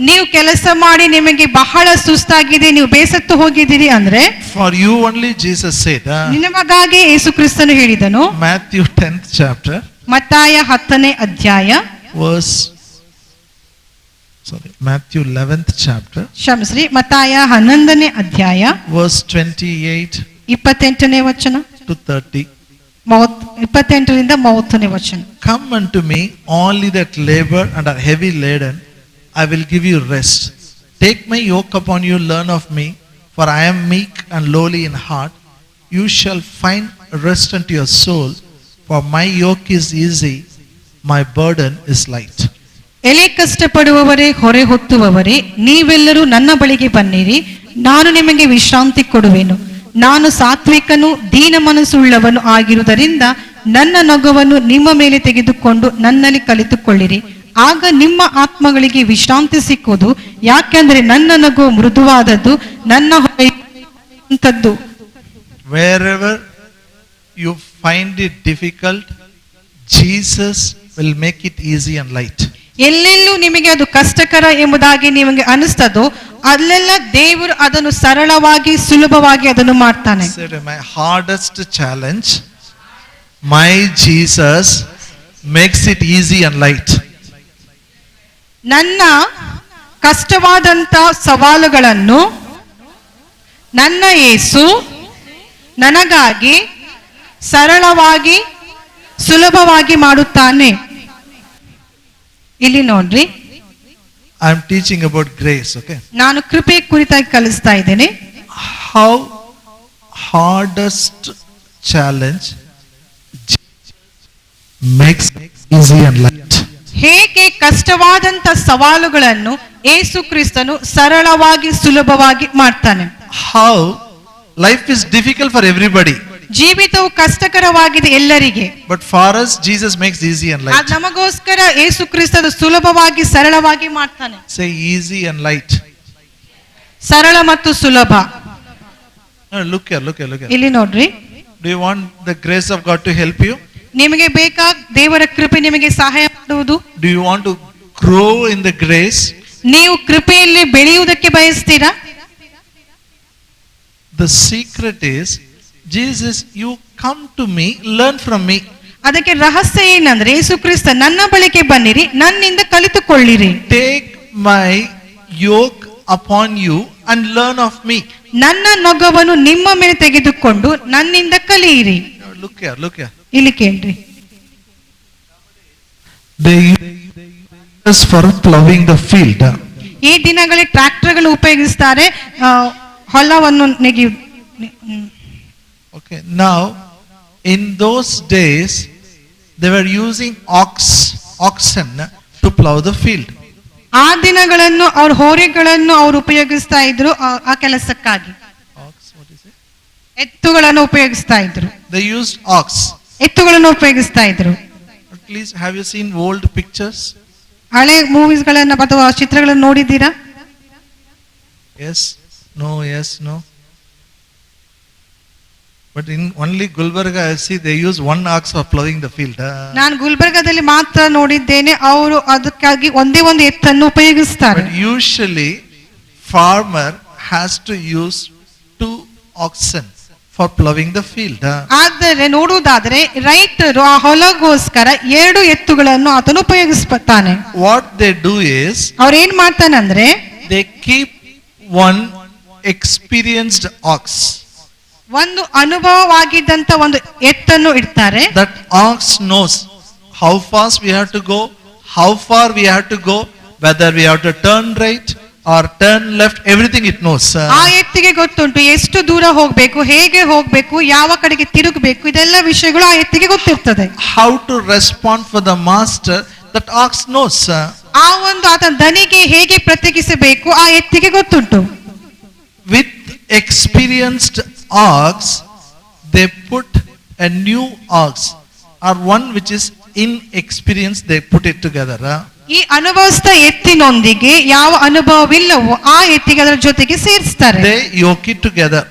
ನೀವು ಕೆಲಸ ಮಾಡಿ ನಿಮಗೆ ಬಹಳ ಸುಸ್ತಾಗಿದೆ, ನೀವು ಬೇಸತ್ತು ಹೋಗಿದ್ದೀರಿ ಅಂದ್ರೆ For you only Jesus said. ನಿಮಗಾಗಿ ಯೇಸು ಕ್ರಿಸ್ತನು ಹೇಳಿದನು. Matthew 10th chapter. ಮತ್ತಾಯ 10ನೇ ಅಧ್ಯಾಯ Matthew 11th chapter. ಕ್ಷಮಿಸ್ರಿ, ಮತ್ತಾಯ 11ನೇ ಅಧ್ಯಾಯ verse 28 28ನೇ ವಚನ to 30. 28ರಿಂದ 30ನೇ ವಚನ. Come unto me, all ye that labor and are heavy laden, I will give you rest. Take my yoke upon you, learn of me, for I am meek and lowly in heart. You shall find rest unto your soul, for my yoke is easy, my burden is light. ಎಲೆ ಕಷ್ಟಪಡುವವರೇ, ಹೊರೆ ಹೊತ್ತುವವರೇ, ನೀವೆಲ್ಲರೂ ನನ್ನ ಬಳಿಗೆ ಬನ್ನಿರಿ, ನಾನು ನಿಮಗೆ ವಿಶ್ರಾಂತಿ ಕೊಡುವೆನು. ನಾನು ಸಾತ್ವಿಕನು, ದೀನ ಮನಸ್ಸುಳ್ಳವನು ಆಗಿರುವುದರಿಂದ ನನ್ನ ನೊಗವನ್ನು ನಿಮ್ಮ ಮೇಲೆ ತೆಗೆದುಕೊಂಡು ನನ್ನಲ್ಲಿ ಕಲಿತುಕೊಳ್ಳಿರಿ, ಆಗ ನಿಮ್ಮ ಆತ್ಮಗಳಿಗೆ ವಿಶ್ರಾಂತಿ ಸಿಕ್ಕುವುದು. ಯಾಕೆಂದರೆ ನನ್ನ ನಗು ಮೃದುವಾದದ್ದು, ನನ್ನ ಹೊರೆಯಂಥದ್ದು. Wherever you find it difficult, Jesus will make it easy and light. ಎಲ್ಲೆಲ್ಲೂ ನಿಮಗೆ ಅದು ಕಷ್ಟಕರ ಎಂಬುದಾಗಿ ನಿಮಗೆ ಅನಿಸ್ತದೋ ಅಲ್ಲೆಲ್ಲ ದೇವರು ಅದನ್ನು ಸರಳವಾಗಿ ಸುಲಭವಾಗಿ ಅದನ್ನು ಮಾಡ್ತಾನೆ. My hardest challenge, my Jesus makes it easy and light. ನನ್ನ ಕಷ್ಟವಾದಂತ ಸವಾಲುಗಳನ್ನು ನನ್ನ ಯೇಸು ನನಗಾಗಿ ಸರಳವಾಗಿ ಸುಲಭವಾಗಿ ಮಾಡುತ್ತಾನೆ. ಇಲ್ಲಿ ನೋಡ್ರಿ, I am teaching about grace, okay? ನಾನು ಕೃಪೆ ಕುರಿತಾಗಿ ಕಲಿಸ್ತಾ ಇದ್ದೇನೆ. How hardest challenge makes easy and light. ಹೇಗೆ ಕಷ್ಟವಾದಂತ ಸವಾಲುಗಳನ್ನು ಯೇಸು ಕ್ರಿಸ್ತನು ಸರಳವಾಗಿ ಸುಲಭವಾಗಿ ಮಾಡ್ತಾನೆ. How life is difficult for everybody. ಜೀವಿತವು ಕಷ್ಟಕರವಾಗಿದೆ ಎಲ್ಲರಿಗೆ. But for us, Jesus makes easy and light. ನಮಗೋಸ್ಕರ ಯೇಸು ಕ್ರಿಸ್ತನು ಸುಲಭವಾಗಿ ಸರಳವಾಗಿ ಮಾಡ್ತಾನೆ. Say easy and light. ಸರಳ ಮತ್ತು ಸುಲಭ. Look here. ಇಲ್ಲಿ ನೋಡ್ರಿ. Do you want the grace of God to help you? ನಿಮಗೆ ಬೇಕಾ ದೇವರ ಕೃಪೆ ನಿಮಗೆ ಸಹಾಯ ಮಾಡುವುದು? Do you want to grow in the grace? ನೀವು ಕೃಪೆಯಲ್ಲಿ ಬೆಳೆಯುವುದಕ್ಕೆ ಬಯಸ್ತೀರಾ? The secret is, Jesus, you come to me, learn from me. ಅದಕ್ಕೆ ರಹಸ್ಯ ಏನಂದ್ರೆ ಯೇಸು ಕ್ರಿಸ್ತ ನನ್ನ ಬಳಿಗೆ ಬನ್ನಿರಿ, ನನ್ನಿಂದ ಕಲಿತುಕೊಳ್ಳಿರಿ. Take my yoke upon you and learn of me. ನನ್ನ ನೊಗವನ್ನು ನಿಮ್ಮ ಮೇಲೆ ತೆಗೆದುಕೊಂಡು ನನ್ನಿಂದ ಕಲಿಯಿರಿ. Look here. ಇಲ್ಲಿ ಕೇಳ್ರಿ. They use us for plowing the field. ಈ ದಿನಗಳಲ್ಲಿ ಟ್ರ್ಯಾಕ್ಟರ್ಗಳು ಉಪಯೋಗಿಸ್ತಾರೆ ಹೊಲವನ್ನು ನೆಗೆಯು. Okay, now in those days they were using oxen to plow the field. ಆ ದಿನಗಳನ್ನು ಅವ್ರ ಹೋರಿಗಳನ್ನು ಅವರು ಉಪಯೋಗಿಸ್ತಾ ಇದ್ರು ಆ ಕೆಲಸಕ್ಕಾಗಿ. ಎತ್ತುಗಳನ್ನು ಉಪಯೋಗಿಸ್ತಾ ಇದ್ರು. They used ox. ಎತ್ತುಗಳನ್ನು ಉಪಯೋಗಿಸ್ತಾ ಇದ್ರು. At least have you seen old pictures? ಹಳೆ ಮೂವೀಸ್ಗಳನ್ನ ಅಥವಾ ಚಿತ್ರಗಳನ್ನು ನೋಡಿದ್ದೀರಾ? Yes, no. But in only Gulbarga I see they use one ox for plowing the field. ನಾನು ಗುಲ್ಬರ್ಗಾದಲ್ಲಿ ಮಾತ್ರ ನೋಡಿದ್ದೇನೆ, ಅವರು ಅದಕ್ಕಾಗಿ ಒಂದೇ ಒಂದು ಎತ್ತನ್ನು ಉಪಯೋಗಿಸ್ತಾರೆ. But usually farmer has to use 2 oxen for plowing the field. ಆದರೆ ನೋಡುವುದಾದ್ರೆ ರೈತರು ಆ ಹೊಲಗೋಸ್ಕರ 2 ಎತ್ತುಗಳನ್ನು ಆತನು ಉಪಯೋಗಿಸ್ತಾನೆ. What they do is, ಅವ್ರು ಏನ್ ಮಾಡ್ತಾನೆ ಅಂದ್ರೆ, they keep one experienced ox. ಒಂದು ಅನುಭವವಾಗಿದ್ದಂತ ಒಂದು ಎತ್ತನ್ನು ಇಡ್ತಾರೆ. That ox knows how fast we have to go, how far we have to go, whether we have to turn right or turn left, everything it knows. ಆ ಎತ್ತಿಗೆ ಗೊತ್ತುಂಟು ಎಷ್ಟು ದೂರ ಹೋಗ್ಬೇಕು, ಹೇಗೆ ಹೋಗ್ಬೇಕು, ಯಾವ ಕಡೆಗೆ ತಿರುಗಬೇಕು, ಇದೆಲ್ಲ ವಿಷಯಗಳು ಆ ಎತ್ತಿಗೆ ಗೊತ್ತಿರ್ತದೆ. How to respond for the master, that ox knows. ಆ ಒಂದು ಆತನ ದನಿಗೆ ಹೇಗೆ ಪ್ರತ್ಯೇಕಿಸಬೇಕು ಆ ಎತ್ತಿಗೆ ಗೊತ್ತುಂಟು. With experienced ox, they put a new ox or one which is inexperienced, they put it together. ಈ ಅನುಭವಸ್ಥ ಎತ್ತಿನೊಂದಿಗೆ ಯಾವ ಅನುಭವವಿಲ್ಲವೋ ಆ ಎತ್ತಿಗೆ ಅದರ ಜೊತೆಗೆ ಸೇರಿಸ್ತಾರೆ. They yoke it together.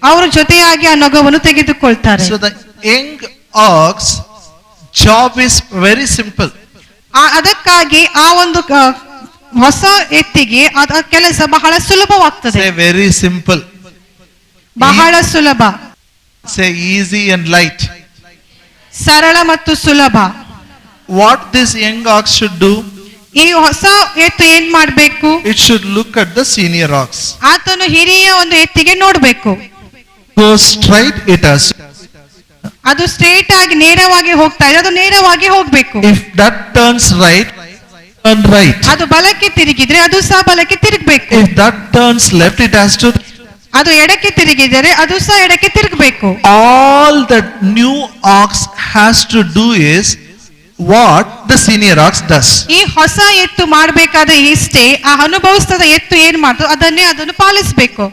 ಅವರ ಜೊತೆಯಾಗಿ ಆ ನೊಗವನ್ನು ತೆಗೆದುಕೊಳ್ತಾರೆ. So the young ox job is very simple. ಅದಕ್ಕಾಗಿ ಆ ಒಂದು ಹೊಸ ಎತ್ತಿಗೆ ಅದ ಕೆಲಸ ಬಹಳ ಸುಲಭವಾಗ್ತದೆ. Say very simple. ಬಹಳ ಸುಲಭ. Say easy and light. ಸರಳ ಮತ್ತು ಸುಲಭ. What this young ox should do? ಈ ಹೊಸ ಎತ್ತು ಏನ್ ಮಾಡ್ಬೇಕು? It should look at the senior ox. ಆತನು ಹಿರಿಯ ಒಂದು ಎತ್ತಿಗೆ ನೋಡ್ಬೇಕು. Go straight, it has. ಅದು ಸ್ಟ್ರೇಟ್ ಆಗಿ ನೇರವಾಗಿ ಹೋಗ್ತಾ ಇದೆ, ಅದು ನೇರವಾಗಿ ಹೋಗ್ಬೇಕು. If that turns right, turn right. ಅದು ಬಲಕ್ಕೆ ತಿರುಗಿದ್ರೆ ಅದು ಸಹ ಬಲಕ್ಕೆ ತಿರುಗಬೇಕು. If that turns left, it has to. ಅದು ಎಡಕ್ಕೆ ತಿರುಗಿದರೆ ಅದು ಸಹ ಎಡಕ್ಕೆ ತಿರುಗಬೇಕು. All that new ox has to do is what the senior ox does. ಈ ಹೊಸ ಎತ್ತು ಮಾಡಬೇಕಾದ ಇಷ್ಟೇ, ಆ ಅನುಭವಿಸಿದ ಎತ್ತು ಏನ್ ಮಾಡ್ತೋ ಅದನ್ನು ಪಾಲಿಸಬೇಕು.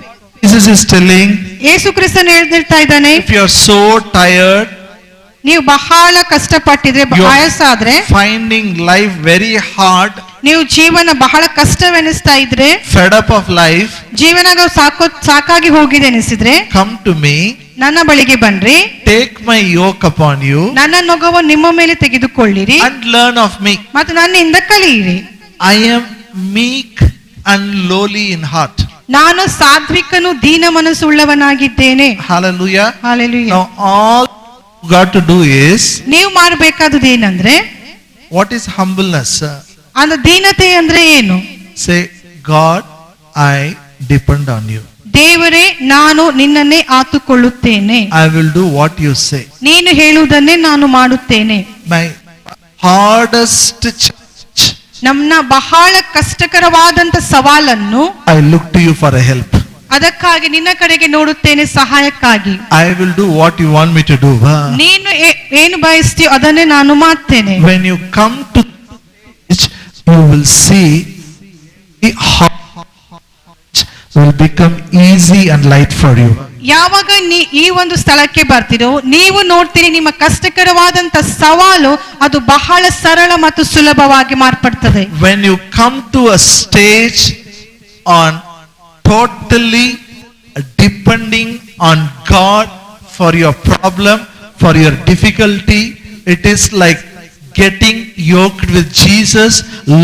Jesus is telling, ಯೇಸು ಕ್ರಿಸ್ತನು ಹೇಳ್ತಾ ಇದ್ದಾನೆ, if you are so tired, ನೀವು ಬಹಳ ಕಷ್ಟಪಟ್ಟಿದ್ರೆ, ಆಯಾಸಾದ್ರೆ, finding life very hard, ನೀವು ಜೀವನ ಬಹಳ ಕಷ್ಟವೆನಿಸ್ತಾ ಇದ್ರೆ, fed up of life, ಜೀವನ ಸಾಕಾಗಿ ಹೋಗಿದೆ ಅನಿಸಿದ್ರೆ, come to me, ನನ್ನ ಬಳಿಗೆ ಬನ್ರಿ, take my yoke upon you, ನನ್ನ ನೊಗವನ್ನು ನಿಮ್ಮ ಮೇಲೆ ತೆಗೆದುಕೊಳ್ಳಿರಿ and learn of me. ಮತ್ತು ನನ್ನಿಂದ ಕಲಿಯಿರಿ. I am meek and lowly in heart. ನಾನು ಸಾತ್ವಿಕನು ದೀನ ಮನಸ್ಸುಳ್ಳವನಾಗಿದ್ದೇನೆ. Hallelujah. Hallelujah. Now all you got to do is, ನೀವು ಮಾಡಬೇಕಾದುದು ಏನಂದ್ರೆ, what is humbleness? அந்த ದೀನತೆ ಅಂದ್ರೆ ಏನು? Say, God, I depend on you. ದೇವರೇ, ನಾನು ನಿನ್ನನ್ನೇ ಆತುಕೊಳ್ಳುತ್ತೇನೆ. I will do what you say. ನೀನು ಹೇಳುವುದನ್ನೇ ನಾನು ಮಾಡುತ್ತೇನೆ. My hardest challenge, ನಮ್ಮ ಬಹಳ ಕಷ್ಟಕರವಾದಂತ ಸವಾಲನ್ನು I look to you for a help. ಅದಕ್ಕಾಗಿ ನಿನ್ನ ಕಡೆಗೆ ನೋಡುತ್ತೇನೆ ಸಹಾಯಕ್ಕಾಗಿ. I will do what you want me to do. ನೀನು ಏನು ಬಯಸ್ತೀಯೋ ಅದನ್ನೇ ನಾನು ಮಾಡ್ತೇನೆ. When you come to it, you will see how it will become easy and light for you. ಯಾವಾಗ ಈ ಒಂದು ಸ್ಥಳಕ್ಕೆ ಬರ್ತೀರೋ ನೀವು ನೋಡ್ತೀರಿ, ನಿಮ್ಮ ಕಷ್ಟಕರವಾದಂತ ಸವಾಲು ಅದು ಬಹಳ ಸರಳ ಮತ್ತು ಸುಲಭವಾಗಿ ಮಾರ್ಪಡ್ತದೆ. When you come to a stage on totally depending on God for your problem, for your difficulty, it is like getting yoked with Jesus,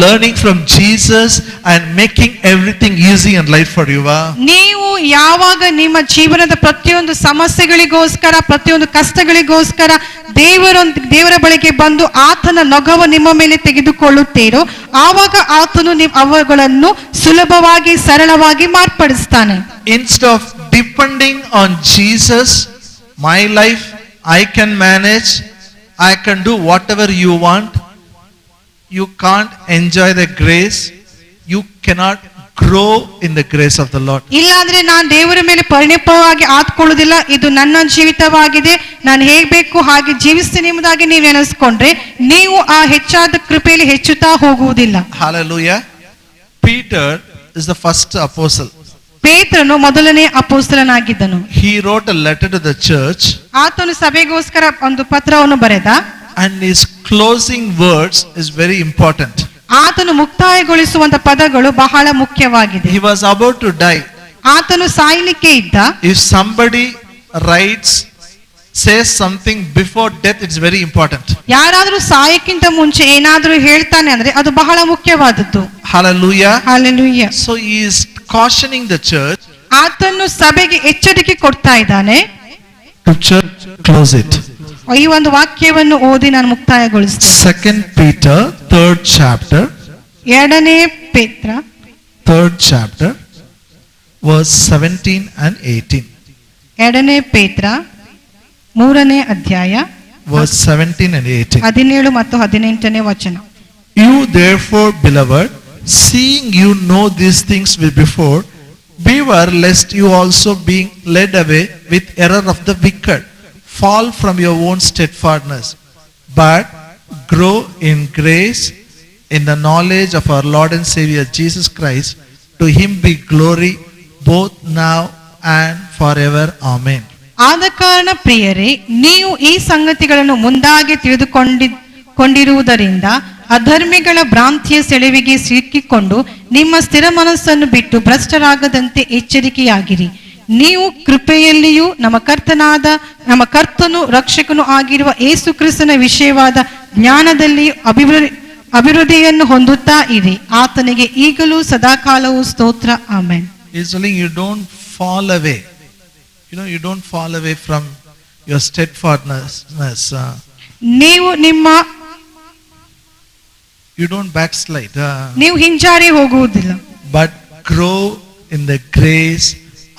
learning from Jesus and making everything easy and light for you. ನೀವು ಯಾವಾಗ ನಿಮ್ಮ ಜೀವನದ ಪ್ರತಿಯೊಂದು ಸಮಸ್ಯೆಗಳಿಗೋಸ್ಕರ, ಪ್ರತಿಯೊಂದು ಕಷ್ಟಗಳಿಗೋಸ್ಕರ ದೇವರ ಬಳಿಗೆ ಬಂದು ಆತನ ನೊಗವ ನಿಮ್ಮ ಮೇಲೆ ತೆಗೆದುಕೊಳ್ಳುತ್ತೀರೋ, ಆವಾಗ ಆತನು ಅವುಗಳನ್ನು ಸುಲಭವಾಗಿ ಸರಳವಾಗಿ ಮಾರ್ಪಡಿಸ್ತಾನೆ. Instead of depending on Jesus, my life I can manage, I can do whatever you want, you can't enjoy the grace, you cannot grow in the grace of the Lord. ಇಲ್ಲಾಂದ್ರೆ ನಾನು ದೇವರ ಮೇಲೆ ಪರಿಣಾಮವಾಗಿ ಆತ್ಕೊಳ್ಳುವುದಿಲ್ಲ, ಇದು ನನ್ನ ಜೀವಿತವಾಗಿದೆ, ನಾನು ಹೇಗಬೇಕು ಹಾಗೆ ಜೀವಿಸ್ತೀನಿ ಎಂಬುದಾಗಿ ನೀವು ನೆನೆಸ್ಕೊಂಡ್ರೆ ನೀವು ಆ ಹೆಚ್ಚಾದ ಕೃಪೆಯಲ್ಲಿ ಹೆಚ್ಚುತ್ತಾ ಹೋಗುವುದಿಲ್ಲ. Hallelujah. Peter is the first apostle. ಪೇತ್ರನು ಮೊದಲನೇ ಅಪೊಸ್ತಲನಾಗಿದ್ದನು. He wrote a letter to the church. ಆತನು ಸಭೆಗೋಸ್ಕರ ಒಂದು ಪತ್ರವನ್ನು ಬರೆದ. And his closing words is very important. ಆತನು ಮುಕ್ತಾಯಗೊಳಿಸುವಂತ ಪದಗಳು ಬಹಳ ಮುಖ್ಯವಾಗಿದೆ. He was about to die. ಆತನು ಸಾಯಲಿಕ್ಕೆ ಇದ್ದ. If somebody writes, says something before death, it's very important. ಯಾರಾದರೂ ಸಾಯಕ್ಕಿಂತ ಮುಂಚೆ ಏನಾದರೂ ಹೇಳ್ತಾನೆ ಅಂದ್ರೆ ಅದು ಬಹಳ ಮುಖ್ಯವಾದದ್ದು. Hallelujah. Hallelujah. So he is cautioning the church. ಆತನು ಸಭೆಗೆ ಎಚ್ಚರಿಕೆ ಕೊಡ್ತಾ ಇದ್ದಾನೆ. Scripture, close it. ಈ ಒಂದು ವಾಕ್ಯವನ್ನು ಓದಿ ನಾನು ಮುಕ್ತಾಯಗೊಳಿಸ್ತೇನೆ. 2 Peter 3rd chapter. ಎರಡನೇ ಪೇತ್ರ 3rd chapter verse 17 and 18. ಎರಡನೇ ಪೇತ್ರ 3ನೇ ಅಧ್ಯಾಯ verse 17 and 18. 17 ಮತ್ತು 18ನೇ ವಚನ. You therefore, beloved, seeing you know these things before, beware lest you also being led away with error of the wicked, fall from your own steadfastness, but grow in grace in the knowledge of our Lord and Savior Jesus Christ. To him be glory both now and forever. Amen. ಆದ ಕಾರಣ ಪ್ರಿಯರೇ, ನೀವು ಈ ಸಂಗತಿಗಳನ್ನು ಮುಂದಾಗಿ ತಿಳಿದುಕೊಂಡಿರುವುದರಿಂದ ಅಧರ್ಮಿಗಳ ಭ್ರಾಂತಿಯ ಸೆಳೆವಿಗೆ ಸಿಕ್ಕಿಕೊಂಡು ನಿಮ್ಮ ಸ್ಥಿರ ಮನಸ್ಸನ್ನು ಬಿಟ್ಟು ಭ್ರಷ್ಟರಾಗದಂತೆ ಎಚ್ಚರಿಕೆಯಾಗಿರಿ. ನೀವು ಕೃಪೆಯಲ್ಲಿಯೂ ನಮ್ಮ ಕರ್ತನು ರಕ್ಷಕನು ಆಗಿರುವ ಯೇಸು ಕ್ರಿಸ್ತನ ವಿಷಯವಾದ ಜ್ಞಾನದಲ್ಲಿಯೂ ಅಭಿವೃದ್ಧಿಯನ್ನು ಹೊಂದುತ್ತಾ ಇರಿ. ಆತನಿಗೆ ಈಗಲೂ ಸದಾಕಾಲವೂ ಸ್ತೋತ್ರ. Amen. He's telling you don't fall away. You don't fall away from your steadfastness. You don't backslide. ನೀವು ಹಿಂಜಾರಿ ಹೋಗುವುದಿಲ್ಲ. But grow in the grace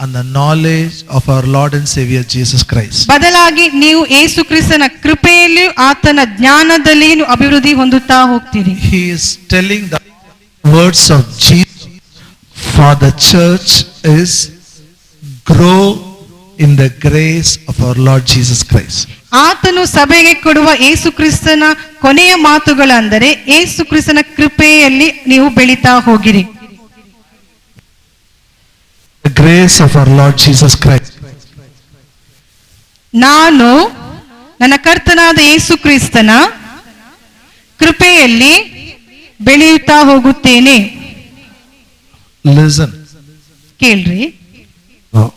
and the knowledge of our Lord and Savior Jesus Christ. ಬದಲಾಗಿ ನೀವು ಯೇಸು ಕ್ರಿಸ್ತನ ಕೃಪೆಯಲ್ಲಿ ಆತನ ಜ್ಞಾನದಲ್ಲಿ ಅಭಿವೃದ್ಧಿ ಹೊಂದುತ್ತಾ ಹೋಗ್ತೀರಿ. He is telling the words of Jesus for the church is grow in the grace of our Lord Jesus Christ. ಆತನು ಸಭೆಗೆ ಕೊಡುವ ಯೇಸು ಕ್ರಿಸ್ತನ ಕೊನೆಯ ಮಾತುಗಳೆಂದರೆ ಯೇಸು ಕ್ರಿಸ್ತನ ಕೃಪೆಯಲ್ಲಿ ನೀವು ಬೆಳೀತಾ ಹೋಗಿರಿ. The grace of our Lord Jesus Christ. ನಾನು ನನ್ನ ಕರ್ತನಾದ ಯೇಸು ಕ್ರಿಸ್ತನ ಕೃಪೆಯಲ್ಲಿ ಬೆಳೆಯುತ್ತಾ ಹೋಗುತ್ತೇನೆ. Listen. ಕೇಳ್ರಿ,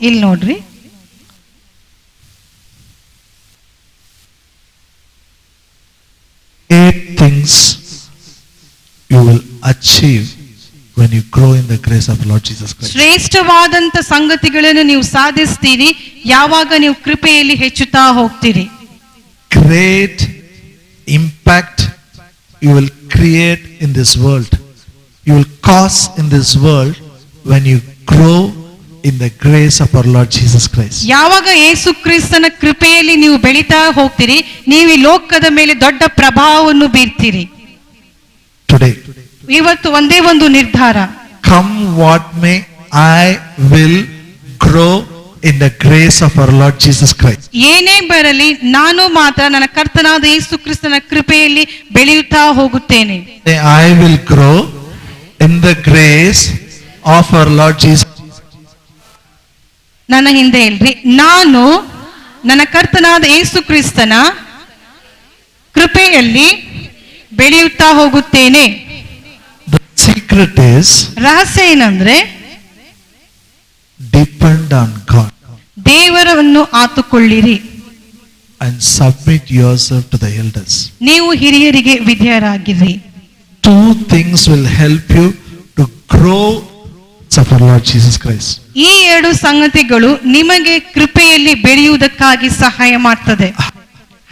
ಇಲ್ಲಿ ನೋಡ್ರಿ. Eight things you will achieve when you grow in the grace of Lord Jesus Christ. ಶ್ರೇಷ್ಠವಾದಂತ ಸಂಗತಿಗಳನ್ನು ನೀವು ಸಾಧಿಸ್ತೀರಿ ಯಾವಾಗ ನೀವು ಕೃಪೆಯಲ್ಲಿ ಹೆಚ್ಚುತ್ತಾ ಹೋಗ್ತೀರಿ. Great impact you will create in this world. You will cause in this world when you grow in the grace of our Lord Jesus Christ. ಯಾವಾಗ ಯೇಸು ಕ್ರಿಸ್ತನ ಕೃಪೆಯಲ್ಲಿ ನೀವು ಬೆಳೀತಾ ಹೋಗ್ತೀರಿ, ನೀವು ಈ ಲೋಕದ ಮೇಲೆ ದೊಡ್ಡ ಪ್ರಭಾವವನ್ನು ಬೀರ್ತೀರಿ. Today, ಇವತ್ತು ಒಂದೇ ಒಂದು ನಿರ್ಧಾರ. Come what may, I will grow in the grace of our Lord Jesus Christ. ಏನೇ ಬರಲಿ ನಾನು ಮಾತ್ರ ನನ್ನ ಕರ್ತನಾದ ಯೇಸು ಕ್ರಿಸ್ತನ ಕೃಪೆಯಲ್ಲಿ ಬೆಳೆಯುತ್ತಾ ಹೋಗುತ್ತೇನೆ. I will grow in the grace of our Lord Jesus. ನನ್ನ ಹಿಂದೆ ಹೇಳ್ರಿ, ನಾನು ನನ್ನ ಕರ್ತನಾದ ಯೇಸು ಕ್ರಿಸ್ತನ ಕೃಪೆಯಲ್ಲಿ ಬೆಳೆಯುತ್ತಾ ಹೋಗುತ್ತೇನೆ. The secret is ರಹಸ್ಯ ಏನಂದ್ರೆ depend on God ದೇವರನ್ನು ಆತುಕೊಳ್ಳಿರಿ and submit yourself to the elders. ನೀವು ಹಿರಿಯರಿಗೆ ವಿಧೇಯರಾಗಿರಿ. Two things will help you to grow of our Lord Jesus Christ. ಈ ಎರಡು ಸಂಗತಿಗಳು ನಿಮಗೆ ಕೃಪೆಯಲ್ಲಿ ಬೆಳೆಯುವುದಕ್ಕಾಗಿ ಸಹಾಯ ಮಾಡ್ತದೆ.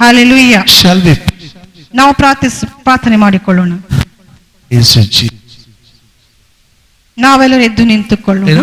ಹಲ್ಲೆಲೂಯಾ. Shall we? ನಾವು ಪ್ರಾರ್ಥನೆ ಮಾಡಿಕೊಳ್ಳೋಣ. Yes, ನಾವೆಲ್ಲರೂ ಎದ್ದು ನಿಂತುಕೊಳ್ಳೋಣ.